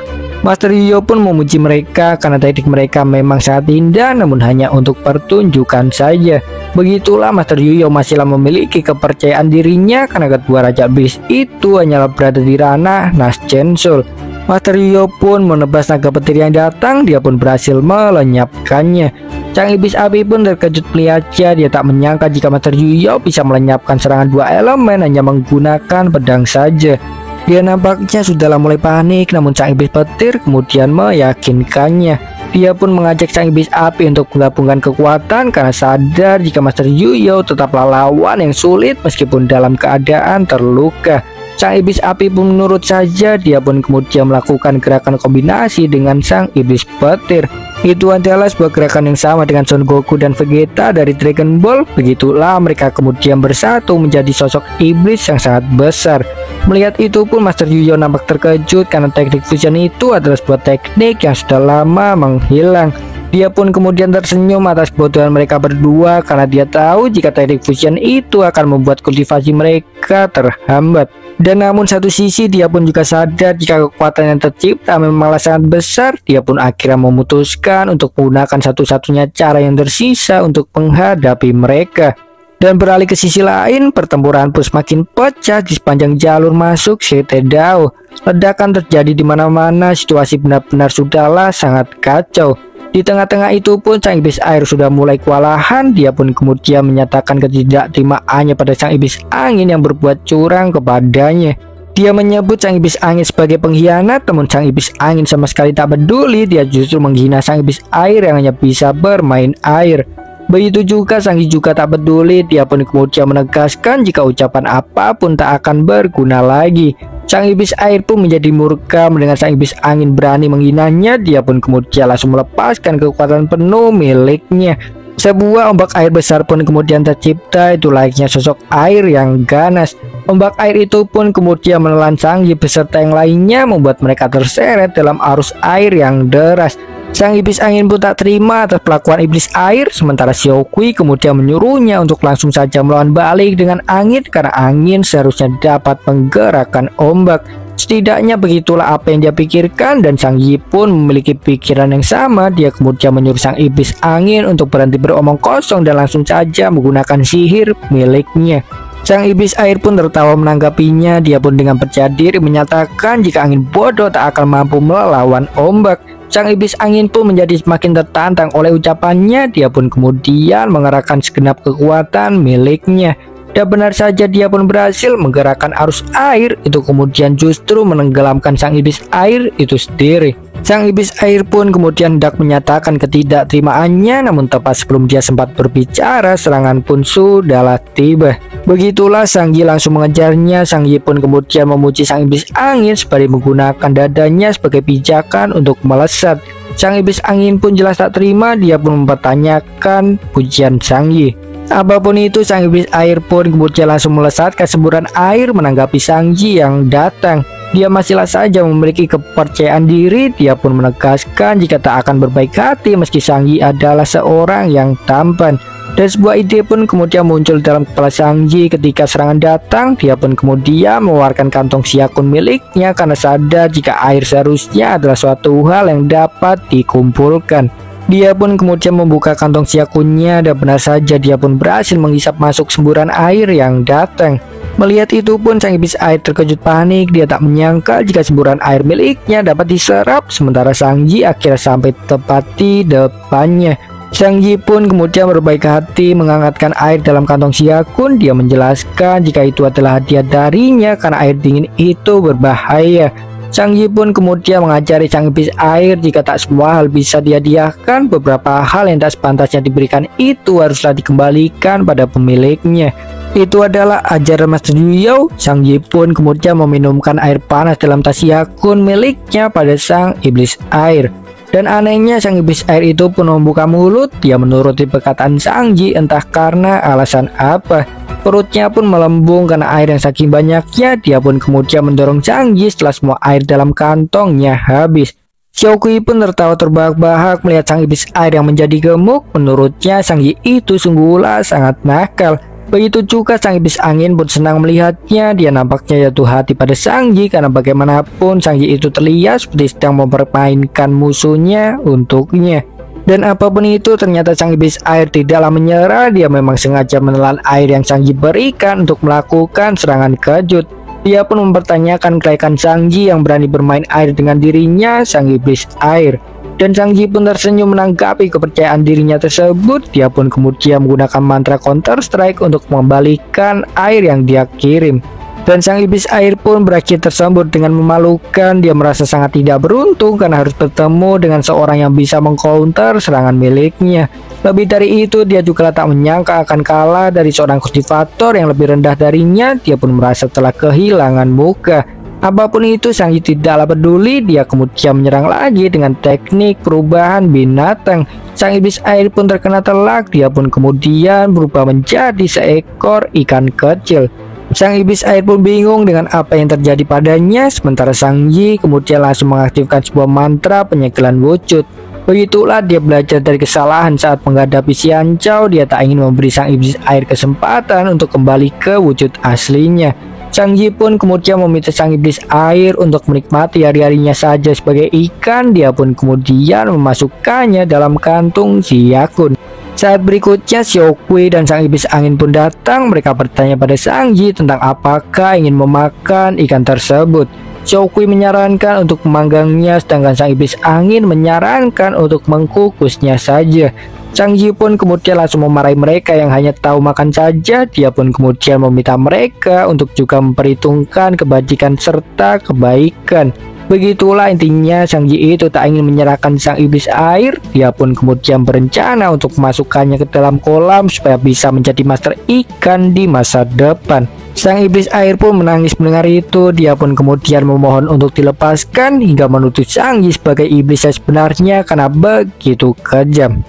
Master Yuyo pun memuji mereka karena teknik mereka memang sangat indah, namun hanya untuk pertunjukan saja. Begitulah Master Yuyo masihlah memiliki kepercayaan dirinya karena kedua raja iblis itu hanyalah berada di ranah Nas Censul. Master Yuyo pun menebas naga petir yang datang. Dia pun berhasil melenyapkannya. Sang iblis api pun terkejut melihatnya. Dia tak menyangka jika Master Yuyo bisa melenyapkan serangan dua elemen hanya menggunakan pedang saja. Dia nampaknya sudahlah mulai panik, namun sang iblis petir kemudian meyakinkannya. Dia pun mengajak sang iblis api untuk menggabungkan kekuatan karena sadar jika Master Yuyo tetaplah lawan yang sulit meskipun dalam keadaan terluka. Sang iblis api pun menurut saja. Dia pun kemudian melakukan gerakan kombinasi dengan sang iblis petir. Itu adalah sebuah gerakan yang sama dengan Son Goku dan Vegeta dari Dragon Ball. Begitulah mereka kemudian bersatu menjadi sosok iblis yang sangat besar. Melihat itu pun Master Yuyo nampak terkejut karena teknik fusion itu adalah sebuah teknik yang sudah lama menghilang. Dia pun kemudian tersenyum atas kebodohan mereka berdua karena dia tahu jika teknik fusion itu akan membuat kultivasi mereka terhambat. Dan namun satu sisi dia pun juga sadar jika kekuatan yang tercipta memanglah sangat besar. Dia pun akhirnya memutuskan untuk menggunakan satu-satunya cara yang tersisa untuk menghadapi mereka. Dan beralih ke sisi lain, pertempuran pun semakin pecah di sepanjang jalur masuk Sete Dao. Ledakan terjadi di mana-mana. Situasi benar-benar sudahlah sangat kacau. Di tengah-tengah itu pun sang iblis air sudah mulai kewalahan. Dia pun kemudian menyatakan ketidakterimaannya pada sang iblis angin yang berbuat curang kepadanya. Dia menyebut sang iblis angin sebagai pengkhianat, namun sang iblis angin sama sekali tak peduli. Dia justru menghina sang iblis air yang hanya bisa bermain air. Begitu juga Sang Yi juga tak peduli. Dia pun kemudian menegaskan jika ucapan apapun tak akan berguna lagi. Sang iblis air pun menjadi murka mendengar sang iblis angin berani menghinanya. Dia pun kemudian langsung melepaskan kekuatan penuh miliknya. Sebuah ombak air besar pun kemudian tercipta. Itu layaknya sosok air yang ganas. Ombak air itu pun kemudian menelan Sang Yi beserta yang lainnya, membuat mereka terseret dalam arus air yang deras. Sang iblis angin pun tak terima atas pelakuan iblis air. Sementara Shockwave kemudian menyuruhnya untuk langsung saja melawan balik dengan angin, karena angin seharusnya dapat menggerakkan ombak. Setidaknya begitulah apa yang dia pikirkan, dan Sang Yi pun memiliki pikiran yang sama. Dia kemudian menyuruh sang iblis angin untuk berhenti beromong kosong dan langsung saja menggunakan sihir miliknya. Sang iblis air pun tertawa menanggapinya. Dia pun dengan percaya diri menyatakan jika angin bodoh tak akan mampu melawan ombak. Sang iblis angin pun menjadi semakin tertantang oleh ucapannya. Dia pun kemudian mengerahkan segenap kekuatan miliknya. Dan benar saja dia pun berhasil menggerakkan arus air itu, kemudian justru menenggelamkan sang iblis air itu sendiri. Sang iblis air pun kemudian hendak menyatakan ketidakterimaannya, namun tepat sebelum dia sempat berbicara, serangan pun sudahlah tiba. Begitulah Sang Yi langsung mengejarnya. Sang Yi pun kemudian memuji sang iblis angin sembari menggunakan dadanya sebagai pijakan untuk melesat. Sang iblis angin pun jelas tak terima. Dia pun mempertanyakan pujian Sang Yi. Apapun itu, sang iblis air pun kemudian langsung melesatkan semburan air menanggapi Sang Yi yang datang. Dia masihlah saja memiliki kepercayaan diri. Dia pun menegaskan jika tak akan berbaik hati meski Sang Yi adalah seorang yang tampan. Dan sebuah ide pun kemudian muncul dalam kepala Sang Yi ketika serangan datang. Dia pun kemudian mengeluarkan kantong siakun miliknya karena sadar jika air seharusnya adalah suatu hal yang dapat dikumpulkan. Dia pun kemudian membuka kantong siakunnya, dan benar saja dia pun berhasil menghisap masuk semburan air yang datang. Melihat itu pun sang iblis air terkejut panik. Dia tak menyangka jika semburan air miliknya dapat diserap, sementara Sang Yi akhirnya sampai tepat di depannya. Sang Yi pun kemudian berbaik hati mengangkatkan air dalam kantong Xiaokun. Dia menjelaskan jika itu adalah hadiah darinya karena air dingin itu berbahaya. Sang Yi pun kemudian mengajari sang iblis air jika tak semua hal bisa dihadiahkan, beberapa hal yang tak sepantasnya diberikan itu haruslah dikembalikan pada pemiliknya. Itu adalah ajaran Master Yuyou. Sang Yi pun kemudian meminumkan air panas dalam tas Xiaokun miliknya pada sang iblis air. Dan anehnya sang iblis air itu pun membuka mulut. Dia menuruti perkataan Sang Yi entah karena alasan apa. Perutnya pun melembung karena air yang saking banyaknya. Dia pun kemudian mendorong Sang Yi setelah semua air dalam kantongnya habis. Xiaokui pun tertawa terbahak-bahak melihat sang iblis air yang menjadi gemuk. Menurutnya Sang Yi itu sungguhlah sangat nakal. Begitu juga sang iblis angin pun senang melihatnya. Dia nampaknya jatuh hati pada Sang Yi karena bagaimanapun Sang Yi itu terlihat seperti sedang mempermainkan musuhnya untuknya. Dan apapun itu, ternyata sang iblis air tidaklah menyerah. Dia memang sengaja menelan air yang Sang Yi berikan untuk melakukan serangan kejut. Dia pun mempertanyakan kelayakan Sang Yi yang berani bermain air dengan dirinya, sang iblis air. Dan Sang Yi pun tersenyum menanggapi kepercayaan dirinya tersebut. Dia pun kemudian menggunakan mantra Counter Strike untuk mengembalikan air yang dia kirim. Dan sang iblis air pun berakhir tersambut dengan memalukan. Dia merasa sangat tidak beruntung karena harus bertemu dengan seorang yang bisa mengcounter serangan miliknya. Lebih dari itu, dia juga tak menyangka akan kalah dari seorang kultivator yang lebih rendah darinya. Dia pun merasa telah kehilangan muka. Apapun itu, Sang Yi tidaklah peduli. Dia kemudian menyerang lagi dengan teknik perubahan binatang. Sang iblis air pun terkena telak. Dia pun kemudian berubah menjadi seekor ikan kecil. Sang iblis air pun bingung dengan apa yang terjadi padanya. Sementara Sang Yi kemudian langsung mengaktifkan sebuah mantra penyegelan wujud. Begitulah dia belajar dari kesalahan saat menghadapi Xian Zhao. Dia tak ingin memberi sang iblis air kesempatan untuk kembali ke wujud aslinya. Sang Yi pun kemudian meminta sang iblis air untuk menikmati hari-harinya saja sebagai ikan. Dia pun kemudian memasukkannya dalam kantung Xiaokun. Saat berikutnya, Xiaokui dan sang iblis angin pun datang. Mereka bertanya pada Sang Yi tentang apakah ingin memakan ikan tersebut. Xiaokui menyarankan untuk memanggangnya, sedangkan sang iblis angin menyarankan untuk mengkukusnya saja. Sang Yi pun kemudian langsung memarahi mereka yang hanya tahu makan saja. Dia pun kemudian meminta mereka untuk juga memperhitungkan kebajikan serta kebaikan. Begitulah intinya, Sang Yi itu tak ingin menyerahkan sang iblis air. Dia pun kemudian berencana untuk memasukkannya ke dalam kolam supaya bisa menjadi master ikan di masa depan. Sang iblis air pun menangis mendengar itu. Dia pun kemudian memohon untuk dilepaskan hingga menuduh Sang Yi sebagai iblis yang sebenarnya karena begitu kejam.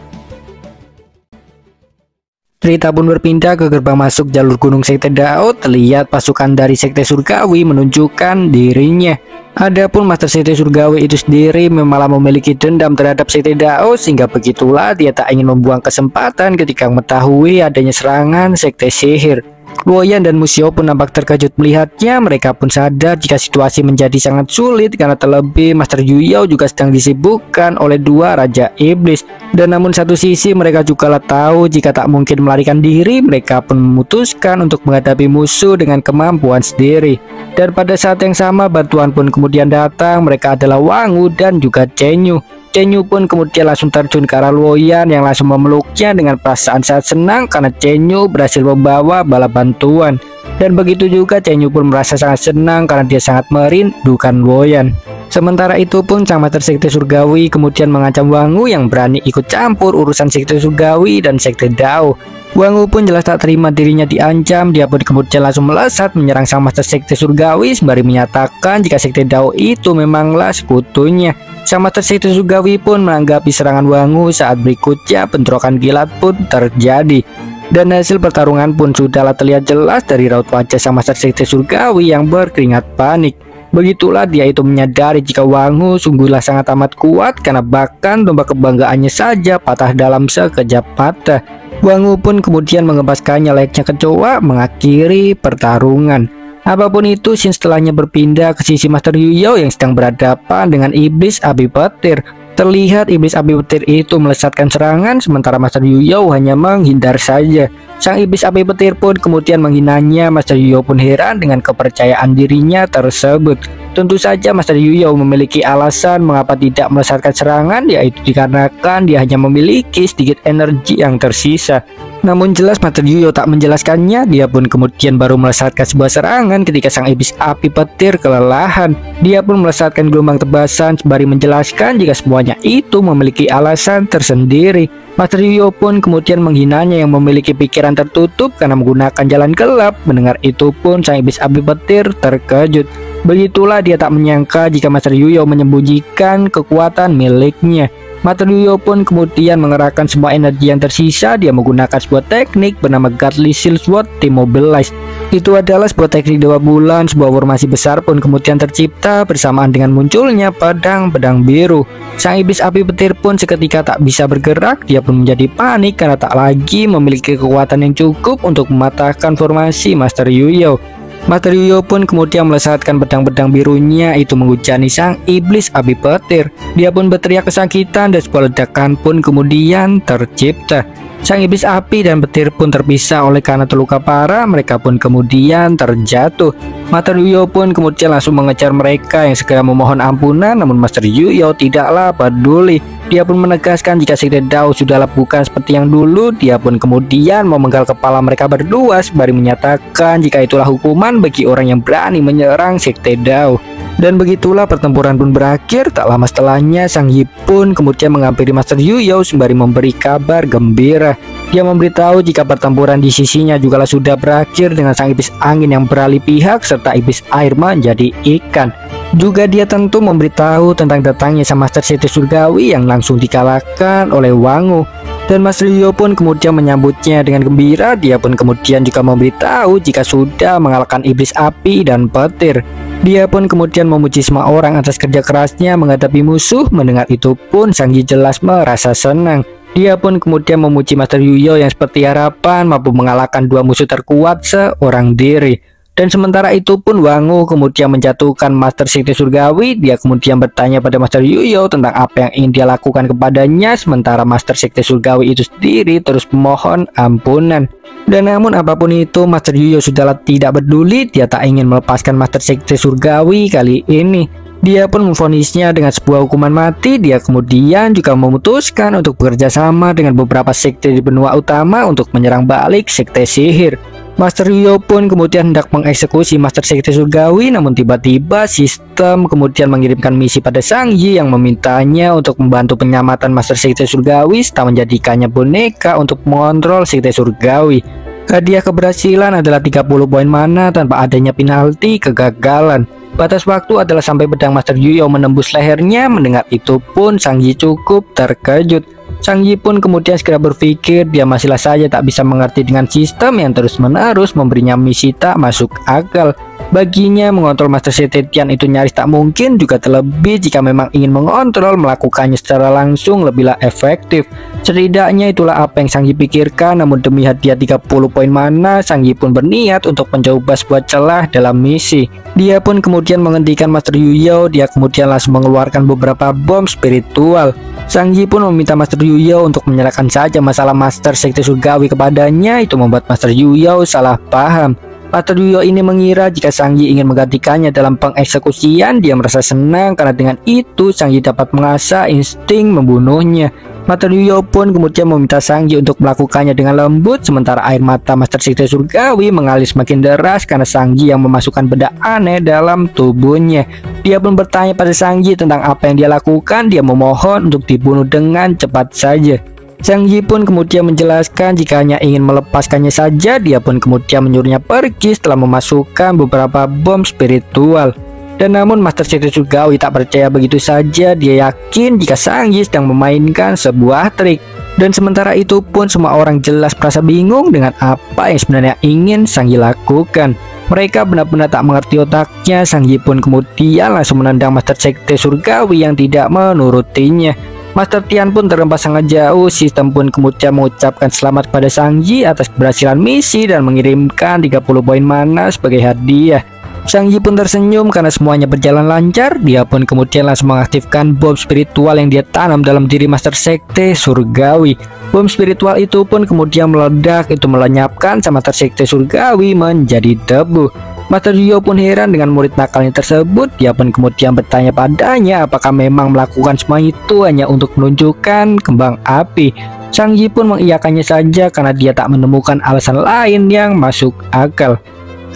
Cerita pun berpindah ke gerbang masuk jalur gunung Sekte Dao. Terlihat pasukan dari Sekte Surgawi menunjukkan dirinya. Adapun Master Sekte Surgawi itu sendiri malah memiliki dendam terhadap Sekte Dao, sehingga begitulah dia tak ingin membuang kesempatan ketika mengetahui adanya serangan Sekte Sihir. Luoyan dan Musio pun nampak terkejut melihatnya. Mereka pun sadar jika situasi menjadi sangat sulit karena terlebih Master Yuyou juga sedang disibukkan oleh dua Raja Iblis. Dan namun satu sisi mereka juga tahu jika tak mungkin melarikan diri. Mereka pun memutuskan untuk menghadapi musuh dengan kemampuan sendiri. Dan pada saat yang sama bantuan pun kemudian datang. Mereka adalah Wang Wu dan juga Chen Yu. Chen Yu pun kemudian langsung terjun ke arah Luoyan yang langsung memeluknya dengan perasaan sangat senang karena Chen Yu berhasil membawa bala bantuan. Dan begitu juga Chen Yu pun merasa sangat senang karena dia sangat merindukan Luoyan. Sementara itu pun sang Master Sekte Surgawi kemudian mengancam Wang Wu yang berani ikut campur urusan Sekte Surgawi dan Sekte Dao. Wang Wu pun jelas tak terima dirinya diancam. Dia pun kemudian langsung melesat menyerang sang Master Sekte Surgawi sembari menyatakan jika Sekte Dao itu memanglah sekutunya. Sang Master Sekte Surgawi pun menanggapi serangan Wang Wu. Saat berikutnya bentrokan kilat pun terjadi. Dan hasil pertarungan pun sudahlah terlihat jelas dari raut wajah sang Master Sekte Surgawi yang berkeringat panik. Begitulah dia itu menyadari jika Wang Wu sungguhlah sangat amat kuat karena bahkan tombak kebanggaannya saja patah dalam sekejap mata. Wang Wu pun kemudian mengembaskannya layaknya kecoa mengakhiri pertarungan. Apapun itu, scene setelahnya berpindah ke sisi Master Yuyou yang sedang berhadapan dengan iblis api petir. Terlihat iblis api petir itu melesatkan serangan, sementara Master Yuyo hanya menghindar saja. Sang iblis api petir pun kemudian menghinanya. Master Yuyo pun heran dengan kepercayaan dirinya tersebut. Tentu saja Master Yuyo memiliki alasan mengapa tidak melesatkan serangan, yaitu dikarenakan dia hanya memiliki sedikit energi yang tersisa. Namun jelas Master Yuyo tak menjelaskannya. Dia pun kemudian baru melesatkan sebuah serangan ketika sang iblis api petir kelelahan. Dia pun melesatkan gelombang tebasan sembari menjelaskan jika semuanya itu memiliki alasan tersendiri. Master Yuyo pun kemudian menghinanya yang memiliki pikiran tertutup karena menggunakan jalan gelap. Mendengar itu pun sang iblis api petir terkejut. Begitulah dia tak menyangka jika Master Yuyo menyembunyikan kekuatan miliknya. Master Yuyo pun kemudian mengerahkan semua energi yang tersisa. Dia menggunakan sebuah teknik bernama Godly Shield Sword Demobilize. Itu adalah sebuah teknik dewa bulan. Sebuah formasi besar pun kemudian tercipta bersamaan dengan munculnya pedang biru. Sang iblis api petir pun seketika tak bisa bergerak. Dia pun menjadi panik karena tak lagi memiliki kekuatan yang cukup untuk mematahkan formasi Master Yuyo. Master Yuyo pun kemudian melesatkan pedang birunya itu menghujani sang iblis api petir. Dia pun berteriak kesakitan dan sebuah ledakan pun kemudian tercipta. Sang iblis api dan petir pun terpisah oleh karena terluka parah. Mereka pun kemudian terjatuh. Master Yuyo pun kemudian langsung mengejar mereka yang segera memohon ampunan. Namun Master Yuyo tidaklah peduli. Dia pun menegaskan jika Sekte Dao sudahlah bukan seperti yang dulu. Dia pun kemudian memenggal kepala mereka berdua sembari menyatakan jika itulah hukuman bagi orang yang berani menyerang Sekte Dao. Dan begitulah pertempuran pun berakhir. Tak lama setelahnya Sang Yi pun kemudian menghampiri Master Yuyo sembari memberi kabar gembira. Dia memberitahu jika pertempuran di sisinya juga sudah berakhir dengan sang iblis angin yang beralih pihak serta iblis air menjadi ikan. Juga dia tentu memberitahu tentang datangnya sang Master Sekte Surgawi yang langsung dikalahkan oleh Wangu. Dan Master Yuyo pun kemudian menyambutnya dengan gembira. Dia pun kemudian juga memberitahu jika sudah mengalahkan iblis api dan petir. Dia pun kemudian memuji semua orang atas kerja kerasnya menghadapi musuh. Mendengar itu pun Sang Yi jelas merasa senang. Dia pun kemudian memuji Master Yuyo yang seperti harapan mampu mengalahkan dua musuh terkuat seorang diri. Dan sementara itu pun Wangu kemudian menjatuhkan Master Sekte Surgawi. Dia kemudian bertanya pada Master Yuyo tentang apa yang ingin dia lakukan kepadanya. Sementara Master Sekte Surgawi itu sendiri terus memohon ampunan. Dan namun apapun itu Master Yuyo sudahlah tidak peduli. Dia tak ingin melepaskan Master Sekte Surgawi kali ini. Dia pun memvonisnya dengan sebuah hukuman mati. Dia kemudian juga memutuskan untuk bekerja sama dengan beberapa sekte di benua utama untuk menyerang balik sekte sihir. Master Yuyo pun kemudian hendak mengeksekusi Master Sekte Surgawi. Namun tiba-tiba sistem kemudian mengirimkan misi pada Sang Yi yang memintanya untuk membantu penyelamatan Master Sekte Surgawi serta menjadikannya boneka untuk mengontrol Sekte Surgawi. Hadiah keberhasilan adalah 30 poin mana tanpa adanya penalti kegagalan. Batas waktu adalah sampai pedang Master Yuyo menembus lehernya. Mendengar itu pun Sang Yi cukup terkejut. Sang Yi pun kemudian segera berpikir dia masihlah saja tak bisa mengerti dengan sistem yang terus-menerus memberinya misi tak masuk akal. Baginya mengontrol Master Sekte Tian itu nyaris tak mungkin, juga terlebih jika memang ingin mengontrol melakukannya secara langsung lebihlah efektif. Setidaknya itulah apa yang Sang Yi pikirkan. Namun demi hadiah 30 poin mana, Sang Yi pun berniat untuk mencoba sebuah celah dalam misi. Dia pun kemudian menghentikan Master Yuyo. Dia kemudian langsung mengeluarkan beberapa bom spiritual. Sang Yi pun meminta Master Yuyo untuk menyerahkan saja masalah Master Sekte Surgawi kepadanya. Itu membuat Master Yuyo salah paham. Master Yuyo ini mengira jika Sang Yi ingin menggantikannya dalam pengeksekusian. Dia merasa senang karena dengan itu Sang Yi dapat mengasah insting membunuhnya. Master Yuyo pun kemudian meminta Sang Yi untuk melakukannya dengan lembut. Sementara air mata Master Sekte Surgawi mengalir semakin deras karena Sang Yi yang memasukkan benda aneh dalam tubuhnya. Dia pun bertanya pada Sang Yi tentang apa yang dia lakukan. Dia memohon untuk dibunuh dengan cepat saja. Sang Yi pun kemudian menjelaskan jika hanya ingin melepaskannya saja. Dia pun kemudian menyuruhnya pergi setelah memasukkan beberapa bom spiritual. Dan namun Master Sekte Surgawi tak percaya begitu saja. Dia yakin jika Sang Yi sedang memainkan sebuah trik. Dan sementara itu pun semua orang jelas merasa bingung dengan apa yang sebenarnya ingin Sang Yi lakukan. Mereka benar-benar tak mengerti otaknya. Sang Yi pun kemudian langsung menendang Master Sekte Surgawi yang tidak menurutinya. Master Tian pun terhempas sangat jauh. Sistem pun kemudian mengucapkan selamat kepada Sang Yi atas keberhasilan misi dan mengirimkan 30 poin mana sebagai hadiah. Sang Yi pun tersenyum karena semuanya berjalan lancar. Dia pun kemudian langsung mengaktifkan bom spiritual yang dia tanam dalam diri Master Sekte Surgawi. Bom spiritual itu pun kemudian meledak, itu melenyapkan sama Master Sekte Surgawi menjadi debu. Master Yuyo pun heran dengan murid nakalnya tersebut. Dia pun kemudian bertanya padanya apakah memang melakukan semua itu hanya untuk menunjukkan kembang api. Sang Yi pun mengiyakannya saja karena dia tak menemukan alasan lain yang masuk akal.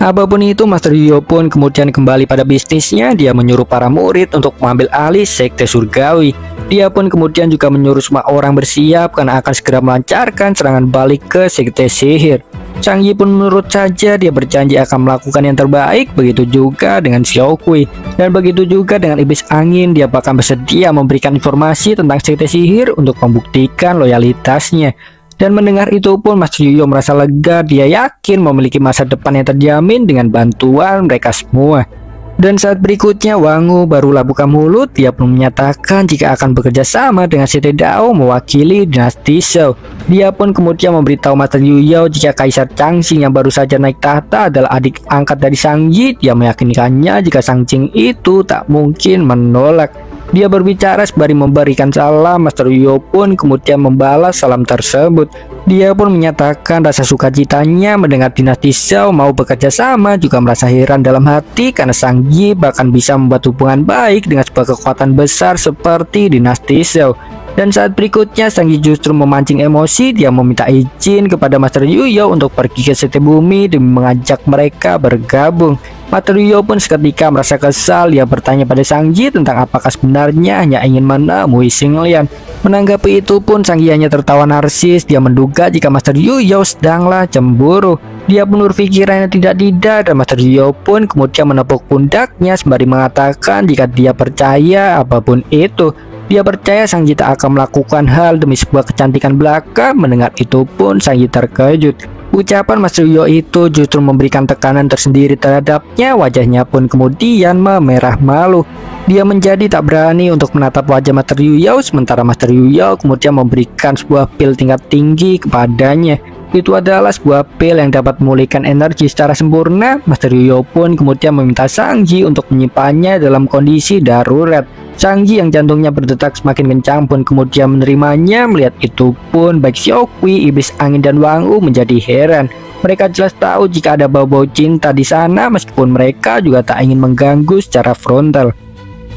Apapun itu, Master Yuyo pun kemudian kembali pada bisnisnya. Dia menyuruh para murid untuk mengambil alih Sekte Surgawi. Dia pun kemudian juga menyuruh semua orang bersiap karena akan segera melancarkan serangan balik ke Sekte Sihir. Sang Yi pun menurut saja. Dia berjanji akan melakukan yang terbaik. Begitu juga dengan Xiaokui, dan begitu juga dengan Iblis Angin. Dia bahkan bersedia memberikan informasi tentang Sekte Sihir untuk membuktikan loyalitasnya. Dan mendengar itu pun Master Yuyo merasa lega. Dia yakin memiliki masa depan yang terjamin dengan bantuan mereka semua. Dan saat berikutnya Wangu barulah buka mulut. Dia pun menyatakan jika akan bekerja sama dengan Sekte Dao mewakili dinasti Shou. Dia pun kemudian memberitahu Master Yuyo jika Kaisar Changxing yang baru saja naik tahta adalah adik angkat dari Sang Yi. Dia meyakinkannya jika Sang Qing itu tak mungkin menolak. Dia berbicara sembari memberikan salam. Master Yuyo pun kemudian membalas salam tersebut. Dia pun menyatakan rasa sukacitanya mendengar dinasti Shou mau bekerja sama, juga merasa heran dalam hati karena Sang Yi bahkan bisa membuat hubungan baik dengan sebuah kekuatan besar seperti dinasti Shou. Dan saat berikutnya Sang Yi justru memancing emosi. Dia meminta izin kepada Master Yuyo untuk pergi ke Sekte Bumi demi mengajak mereka bergabung. Master Yuyo pun seketika merasa kesal. Dia bertanya pada Sang Yi tentang apakah sebenarnya hanya ingin menemui Xinglian. Menanggapi itu pun Sang Yi hanya tertawa narsis. Dia menduga jika Master Yuyo sedanglah cemburu. Dia pun berpikiran yang tidak-tidak, dan Master Yuyo pun kemudian menepuk pundaknya sembari mengatakan jika dia percaya apapun itu. Dia percaya Sang Yi tak akan melakukan hal demi sebuah kecantikan belaka. Mendengar itu pun Sang Yi terkejut. Ucapan Master Yuyo itu justru memberikan tekanan tersendiri terhadapnya. Wajahnya pun kemudian memerah malu. Dia menjadi tak berani untuk menatap wajah Master Yuyo, sementara Master Yuyo kemudian memberikan sebuah pil tingkat tinggi kepadanya. Itu adalah sebuah pil yang dapat memulihkan energi secara sempurna. Master Yuyo pun kemudian meminta Sang Yi untuk menyimpannya dalam kondisi darurat. Sang Yi yang jantungnya berdetak semakin kencang pun kemudian menerimanya. Melihat itu pun baik Xiaokui, Iblis Angin, dan Wangu menjadi heran. Mereka jelas tahu jika ada bau-bau cinta di sana, meskipun mereka juga tak ingin mengganggu secara frontal.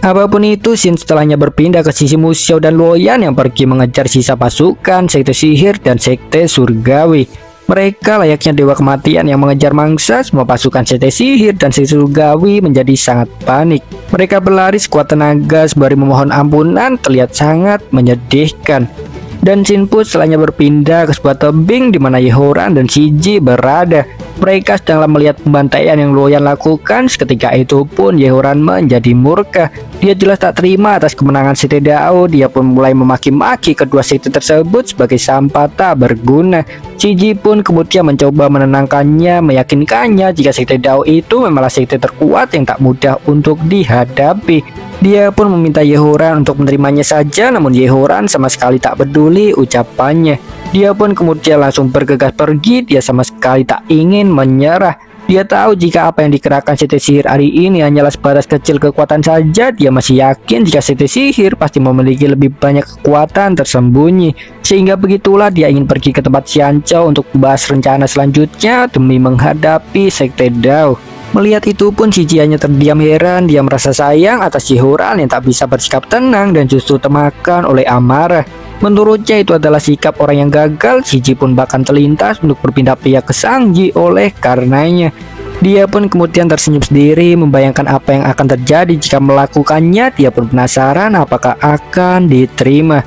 Apapun itu, Shin setelahnya berpindah ke sisi Muxiao dan Luoyan yang pergi mengejar sisa pasukan Sekte Sihir dan Sekte Surgawi. Mereka layaknya dewa kematian yang mengejar mangsa. Semua pasukan Sekte Sihir dan Sekte Surgawi menjadi sangat panik. Mereka berlari sekuat tenaga sembari memohon ampunan, terlihat sangat menyedihkan. Dan Shin pun setelahnya berpindah ke sebuah tebing di mana Yehoran dan Shiji berada. Mereka sedang melihat pembantaian yang Luoyan lakukan. Seketika itu pun Yehoran menjadi murka. Dia jelas tak terima atas kemenangan Sekte Dao. Dia pun mulai memaki-maki kedua sekte tersebut sebagai sampah tak berguna. Shiji pun kemudian mencoba menenangkannya, meyakinkannya jika Sekte Dao itu memanglah sekte terkuat yang tak mudah untuk dihadapi. Dia pun meminta Yehoran untuk menerimanya saja, namun Yehoran sama sekali tak peduli ucapannya. Dia pun kemudian langsung bergegas pergi. Dia sama sekali tak ingin menyerah. Dia tahu jika apa yang dikerahkan Sekte Sihir hari ini hanyalah sebatas kecil kekuatan saja. Dia masih yakin jika Sekte Sihir pasti memiliki lebih banyak kekuatan tersembunyi. Sehingga begitulah dia ingin pergi ke tempat Xianzhou untuk membahas rencana selanjutnya demi menghadapi Sekte Dao. Melihat itu pun Shiji hanya terdiam heran. Dia merasa sayang atas Yehoran yang tak bisa bersikap tenang dan justru termakan oleh amarah. Menurutnya itu adalah sikap orang yang gagal. Shiji pun bahkan terlintas untuk berpindah pihak ke Sang Yi oleh karenanya. Dia pun kemudian tersenyum sendiri membayangkan apa yang akan terjadi jika melakukannya. Dia pun penasaran apakah akan diterima.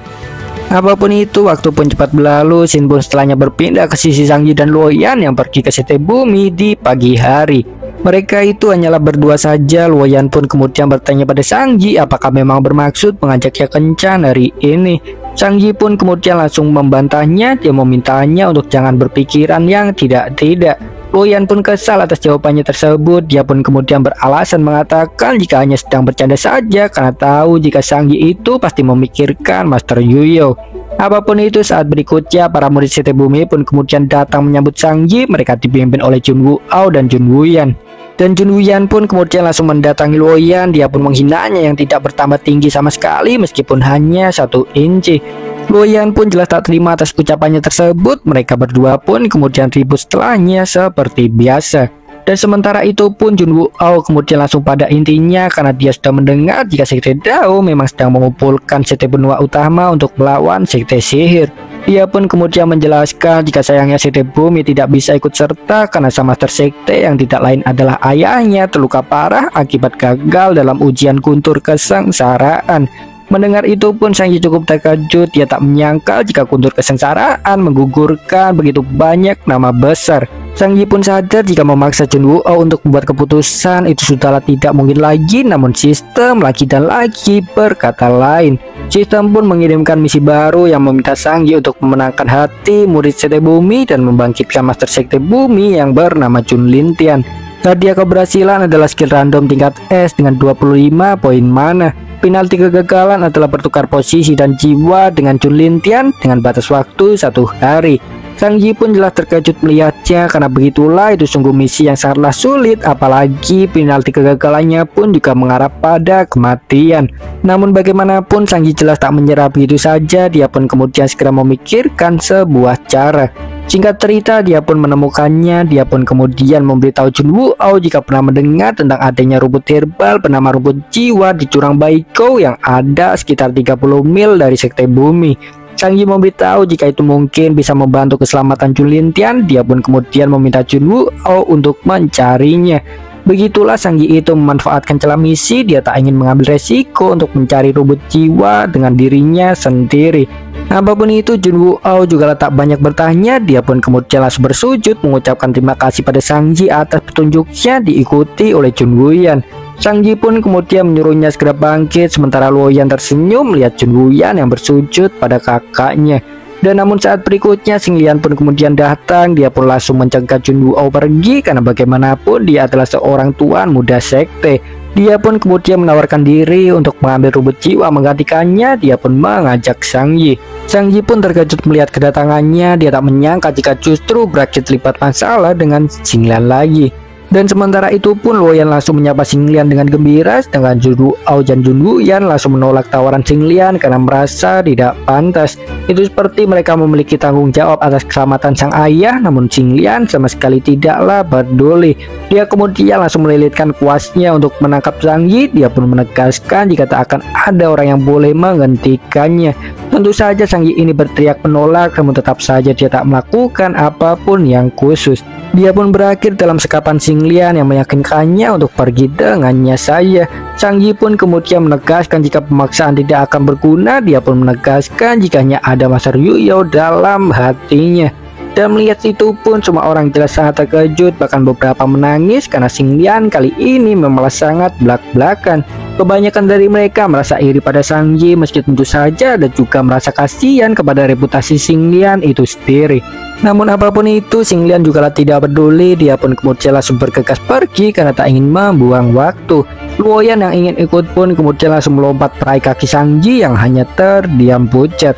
Apapun itu, waktu pun cepat berlalu. Shin pun setelahnya berpindah ke sisi Sang Yi dan Luoyan yang pergi ke Sekte Bumi di pagi hari. Mereka itu hanyalah berdua saja. Luoyan pun kemudian bertanya pada Sang Yi apakah memang bermaksud mengajaknya kencan hari ini. Sang Yi pun kemudian langsung membantahnya. Dia memintanya untuk jangan berpikiran yang tidak-tidak. Luoyan pun kesal atas jawabannya tersebut. Dia pun kemudian beralasan mengatakan jika hanya sedang bercanda saja, karena tahu jika Sang Yi itu pasti memikirkan Master Yuyo. Apapun itu, saat berikutnya para murid Sekte Bumi pun kemudian datang menyambut Sang Yi. Mereka dipimpin oleh Jun Wuao dan Jun Wuyan. Dan Jun Wuyan pun kemudian langsung mendatangi Luoyan. Dia pun menghinanya yang tidak bertambah tinggi sama sekali meskipun hanya 1 inci. Luoyan pun jelas tak terima atas ucapannya tersebut. Mereka berdua pun kemudian ribut setelahnya seperti biasa. Dan sementara itu pun Jun Woo-oh kemudian langsung pada intinya karena dia sudah mendengar jika Sekte Dao memang sedang mengumpulkan sekte benua utama untuk melawan sekte sihir. Dia pun kemudian menjelaskan jika sayangnya sekte bumi tidak bisa ikut serta karena sang master sekte yang tidak lain adalah ayahnya terluka parah akibat gagal dalam ujian guntur kesengsaraan. Mendengar itu pun Sang Yi cukup terkejut. Dia tak menyangkal jika guntur kesengsaraan menggugurkan begitu banyak nama besar. Sang Yi pun sadar jika memaksa Jun Woo-oh untuk membuat keputusan itu sudahlah tidak mungkin lagi. Namun sistem lagi dan lagi berkata lain. Sistem pun mengirimkan misi baru yang meminta Sang Yi untuk memenangkan hati murid sekte bumi dan membangkitkan master sekte bumi yang bernama Jun Lintian. Hadiah keberhasilan adalah skill random tingkat S dengan 25 poin mana. Penalti kegagalan adalah bertukar posisi dan jiwa dengan Jun Lintian dengan batas waktu 1 hari. Sang Yi pun jelas terkejut melihatnya karena begitulah itu sungguh misi yang sangatlah sulit, apalagi penalti kegagalannya pun juga mengarah pada kematian. Namun bagaimanapun Sang Yi jelas tak menyerah begitu saja. Dia pun kemudian segera memikirkan sebuah cara. Singkat cerita, dia pun menemukannya. Dia pun kemudian memberitahu Jun Woo-oh jika pernah mendengar tentang adanya rumput herbal bernama rumput jiwa di Jurang Baikou yang ada sekitar 30 mil dari sekte bumi. Sang Yi memberitahu jika itu mungkin bisa membantu keselamatan Jun Lintian. Dia pun kemudian meminta Jun Woo-oh untuk mencarinya. Begitulah Sang Yi itu memanfaatkan celah misi. Dia tak ingin mengambil resiko untuk mencari rumput jiwa dengan dirinya sendiri. Apapun itu, Jun Woo-oh juga tak banyak bertanya. Dia pun kemudian langsung bersujud mengucapkan terima kasih pada Sang Yi atas petunjuknya, diikuti oleh Jun Wuyan. Sang Yi pun kemudian menyuruhnya segera bangkit, sementara Luoyan tersenyum melihat Jun Wuyan yang bersujud pada kakaknya. Dan namun saat berikutnya Xing Lian pun kemudian datang. Dia pun langsung mencegah Jun Woo-oh pergi karena bagaimanapun dia adalah seorang tuan muda sekte. Dia pun kemudian menawarkan diri untuk mengambil rumput jiwa menggantikannya. Dia pun mengajak Sang Yi. Sang Yi pun terkejut melihat kedatangannya. Dia tak menyangka jika justru berakhir terlibat masalah dengan Xing Lian lagi. Dan sementara itu pun Luoyan langsung menyapa Xing Lian dengan gembira, sedangkan Jun Woo-oh dan Jun Wuyan langsung menolak tawaran Xing Lian karena merasa tidak pantas. Itu seperti mereka memiliki tanggung jawab atas keselamatan sang ayah, namun Xing Lian sama sekali tidaklah peduli. Dia kemudian langsung melilitkan kuasnya untuk menangkap Sang Yi. Dia pun menegaskan jika tak akan ada orang yang boleh menghentikannya. Tentu saja Sang Yi ini berteriak menolak, namun tetap saja dia tak melakukan apapun yang khusus. Dia pun berakhir dalam sekapan Xing Lian yang meyakinkannya untuk pergi dengannya saja. Sang Yi pun kemudian menegaskan jika pemaksaan tidak akan berguna. Dia pun menegaskan jika hanya ada Master Yuyo dalam hatinya. Dan melihat itu pun semua orang jelas sangat terkejut, bahkan beberapa menangis karena Xing Lian kali ini memang sangat belak-belakan. Kebanyakan dari mereka merasa iri pada Sang Yi, meski tentu saja ada juga merasa kasihan kepada reputasi Xing Lian itu sendiri. Namun apapun itu, Xing Lian juga tidak peduli. Dia pun kemudian langsung bergegas pergi karena tak ingin membuang waktu. Luoyan yang ingin ikut pun kemudian langsung melompat meraih kaki Sang Yi yang hanya terdiam pucat.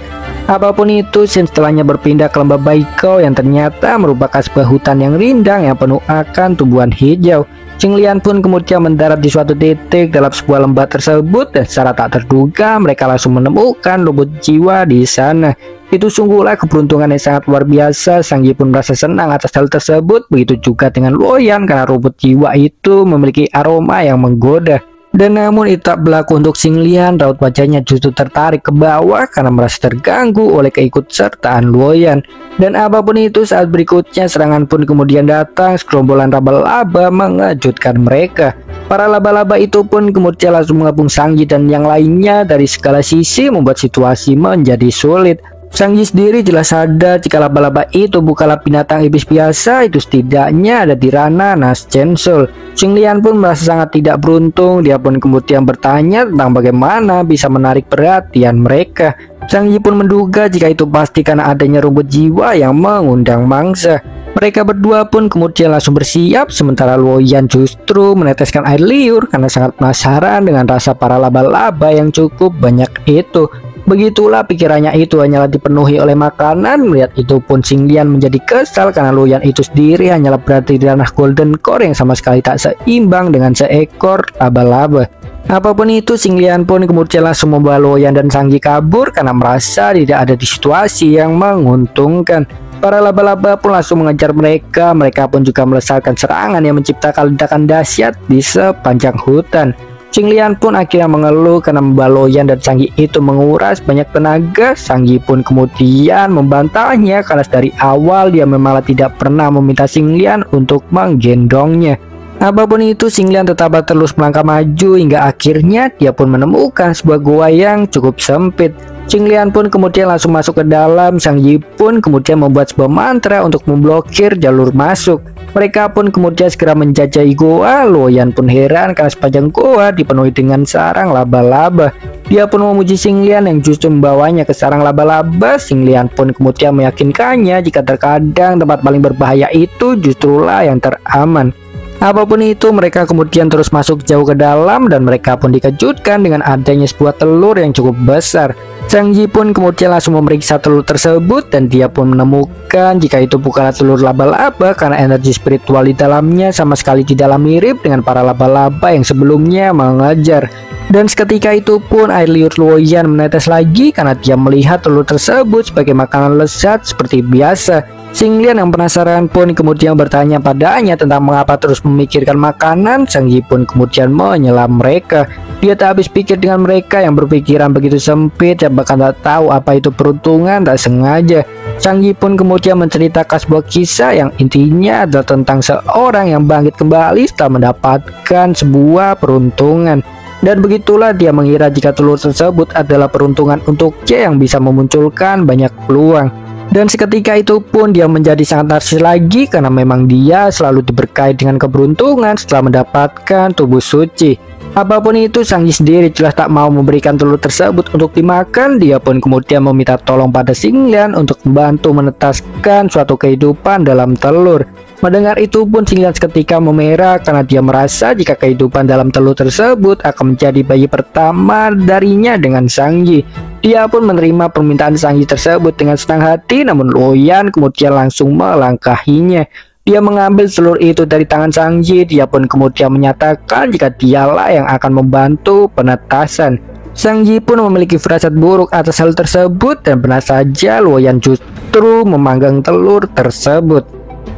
Apapun itu, scene setelahnya berpindah ke lembah Baikou yang ternyata merupakan sebuah hutan yang rindang yang penuh akan tumbuhan hijau. Xing Lian pun kemudian mendarat di suatu titik dalam sebuah lembah tersebut dan secara tak terduga mereka langsung menemukan rumput jiwa di sana. Itu sungguhlah keberuntungan yang sangat luar biasa. Sang Yi pun merasa senang atas hal tersebut. Begitu juga dengan Luoyan karena rumput jiwa itu memiliki aroma yang menggoda. Dan namun itu tak berlaku untuk Xing Lian. Raut wajahnya justru tertarik ke bawah karena merasa terganggu oleh keikutsertaan Luoyan. Dan apapun itu, saat berikutnya serangan pun kemudian datang. Segerombolan laba-laba mengejutkan mereka. Para laba-laba itu pun kemudian langsung mengepung Sang Yi dan yang lainnya dari segala sisi, membuat situasi menjadi sulit. Sang Yi sendiri jelas sadar jika laba-laba itu bukanlah binatang iblis biasa. Itu setidaknya ada di ranah Nas Chensul. Xing Lian pun merasa sangat tidak beruntung. Dia pun kemudian bertanya tentang bagaimana bisa menarik perhatian mereka. Sang Yi pun menduga jika itu pasti karena adanya rumput jiwa yang mengundang mangsa. Mereka berdua pun kemudian langsung bersiap, sementara Luoyan justru meneteskan air liur karena sangat penasaran dengan rasa para laba-laba yang cukup banyak itu. Begitulah pikirannya itu hanyalah dipenuhi oleh makanan. Melihat itu pun Xinglian menjadi kesal karena Luoyan itu sendiri hanyalah berada di ranah Golden Core yang sama sekali tak seimbang dengan seekor laba-laba. Apapun itu, Xinglian pun kemudian langsung membawa Luoyan dan Shang Yi kabur karena merasa tidak ada di situasi yang menguntungkan. Para laba-laba pun langsung mengejar mereka. Mereka pun juga melesatkan serangan yang menciptakan ledakan dahsyat di sepanjang hutan. Xinglian pun akhirnya mengeluh karena membawa Luoyan dan Shang Yi itu menguras banyak tenaga. Shang Yi pun kemudian membantahnya karena dari awal dia memang tidak pernah meminta Xinglian untuk menggendongnya. Apapun itu, Xinglian tetap terus melangkah maju hingga akhirnya dia pun menemukan sebuah gua yang cukup sempit. Xinglian pun kemudian langsung masuk ke dalam. Shang Yi pun kemudian membuat sebuah mantra untuk memblokir jalur masuk. Mereka pun kemudian segera menjajahi goa. Luoyan pun heran karena sepanjang goa dipenuhi dengan sarang laba-laba. Dia pun memuji Xinglian yang justru membawanya ke sarang laba-laba. Xinglian pun kemudian meyakinkannya jika terkadang tempat paling berbahaya itu justrulah yang teraman. Apapun itu, mereka kemudian terus masuk jauh ke dalam dan mereka pun dikejutkan dengan adanya sebuah telur yang cukup besar. Shang Yi pun kemudian langsung memeriksa telur tersebut dan dia pun menemukan jika itu bukanlah telur laba-laba karena energi spiritual di dalamnya sama sekali tidak mirip dengan para laba-laba yang sebelumnya mengejar. Dan seketika itu pun air liur Luoyan menetes lagi karena dia melihat telur tersebut sebagai makanan lezat seperti biasa. Xinglian yang penasaran pun kemudian bertanya padanya tentang mengapa terus memikirkan makanan. Shang Yi pun kemudian menyelam mereka. Dia tak habis pikir dengan mereka yang berpikiran begitu sempit dan bahkan tak tahu apa itu peruntungan tak sengaja. Shang Yi pun kemudian menceritakan sebuah kisah yang intinya adalah tentang seorang yang bangkit kembali setelah mendapatkan sebuah peruntungan. Dan begitulah dia mengira jika telur tersebut adalah peruntungan untuknya yang bisa memunculkan banyak peluang. Dan seketika itu pun dia menjadi sangat narsis lagi karena memang dia selalu diberkahi dengan keberuntungan setelah mendapatkan tubuh suci. Apapun itu, Shang Yi sendiri jelas tak mau memberikan telur tersebut untuk dimakan. Dia pun kemudian meminta tolong pada Xinglian untuk membantu menetaskan suatu kehidupan dalam telur. Mendengar itu pun Xinglian seketika memerah karena dia merasa jika kehidupan dalam telur tersebut akan menjadi bayi pertama darinya dengan Shang Yi. Dia pun menerima permintaan Shang Yi tersebut dengan senang hati, namun Luoyan kemudian langsung melangkahinya. Dia mengambil telur itu dari tangan Shang Yi. Dia pun kemudian menyatakan jika dialah yang akan membantu penetasan. Shang Yi pun memiliki firasat buruk atas hal tersebut dan benar saja Luoyan justru memanggang telur tersebut.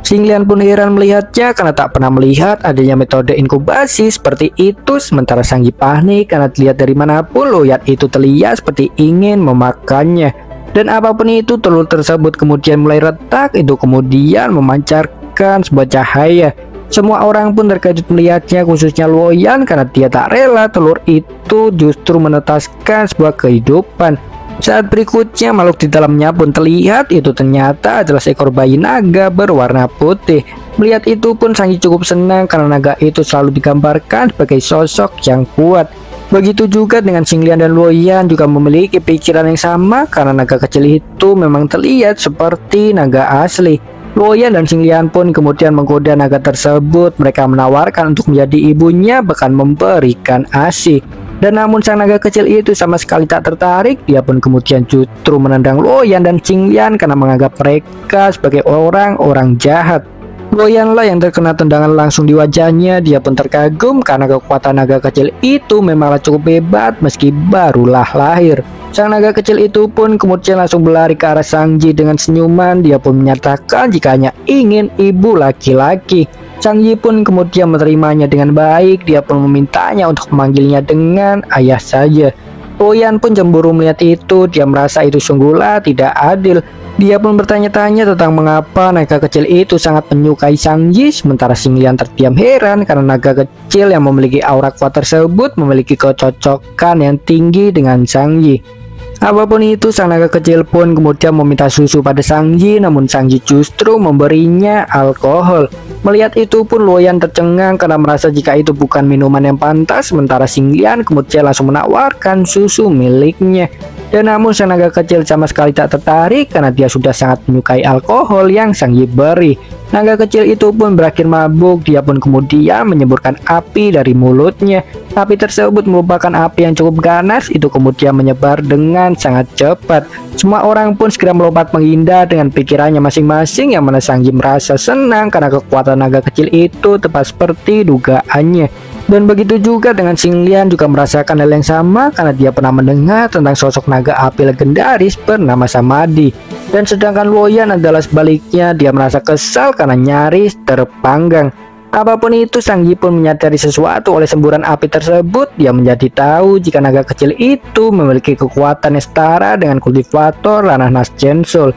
Xinglian pun heran melihatnya karena tak pernah melihat adanya metode inkubasi seperti itu. Sementara Shang Yi panik karena dilihat dari manapun Luoyan itu terlihat seperti ingin memakannya. Dan apapun itu, telur tersebut kemudian mulai retak. Itu kemudian memancarkan sebuah cahaya. Semua orang pun terkejut melihatnya, khususnya Luoyan karena dia tak rela telur itu justru menetaskan sebuah kehidupan. Saat berikutnya makhluk di dalamnya pun terlihat, itu ternyata adalah seekor bayi naga berwarna putih. Melihat itu pun Shang Yi cukup senang karena naga itu selalu digambarkan sebagai sosok yang kuat. Begitu juga dengan Xinglian dan Luoyan juga memiliki pikiran yang sama karena naga kecil itu memang terlihat seperti naga asli. Luoyan dan Xinglian pun kemudian menggoda naga tersebut. Mereka menawarkan untuk menjadi ibunya bahkan memberikan ASI. Dan namun sang naga kecil itu sama sekali tak tertarik. Dia pun kemudian justru menendang Luoyan dan Xinglian karena menganggap mereka sebagai orang-orang jahat. Luoyan lah yang terkena tendangan langsung di wajahnya. Dia pun terkagum karena kekuatan naga kecil itu memanglah cukup hebat meski barulah lahir. Sang naga kecil itu pun kemudian langsung berlari ke arah Shang Yi dengan senyuman. Dia pun menyatakan jika hanya ingin ibu laki-laki. Shang Yi pun kemudian menerimanya dengan baik. Dia pun memintanya untuk memanggilnya dengan ayah saja. Luoyan pun cemburu melihat itu. Dia merasa itu sungguhlah tidak adil. Dia pun bertanya-tanya tentang mengapa naga kecil itu sangat menyukai Shang Yi. Sementara Xinglian terdiam heran karena naga kecil yang memiliki aura kuat tersebut memiliki kecocokan yang tinggi dengan Shang Yi. Apapun itu, sang naga kecil pun kemudian meminta susu pada Shang Yi, namun Shang Yi justru memberinya alkohol. Melihat itu pun Luoyan tercengang karena merasa jika itu bukan minuman yang pantas. Sementara Xinglian kemudian langsung menawarkan susu miliknya. Dan namun sang naga kecil sama sekali tak tertarik karena dia sudah sangat menyukai alkohol yang Sang Yi beri. Naga kecil itu pun berakhir mabuk, dia pun kemudian menyemburkan api dari mulutnya. Api tersebut merupakan api yang cukup ganas, itu kemudian menyebar dengan sangat cepat. Semua orang pun segera melompat menghindar dengan pikirannya masing-masing, yang mana Sang Yi merasa senang karena kekuatan naga kecil itu tepat seperti dugaannya. Dan begitu juga dengan Xing Lian, juga merasakan hal yang sama karena dia pernah mendengar tentang sosok naga api legendaris bernama Samadhi. Dan sedangkan Luoyan adalah sebaliknya, dia merasa kesal karena nyaris terpanggang. Apapun itu, Sang Yi pun menyadari sesuatu oleh semburan api tersebut. Dia menjadi tahu jika naga kecil itu memiliki kekuatan yang setara dengan kultivator ranah Nas Gensol.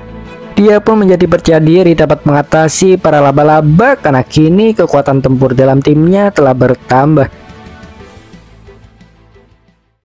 Dia pun menjadi percaya diri dapat mengatasi para laba-laba karena kini kekuatan tempur dalam timnya telah bertambah.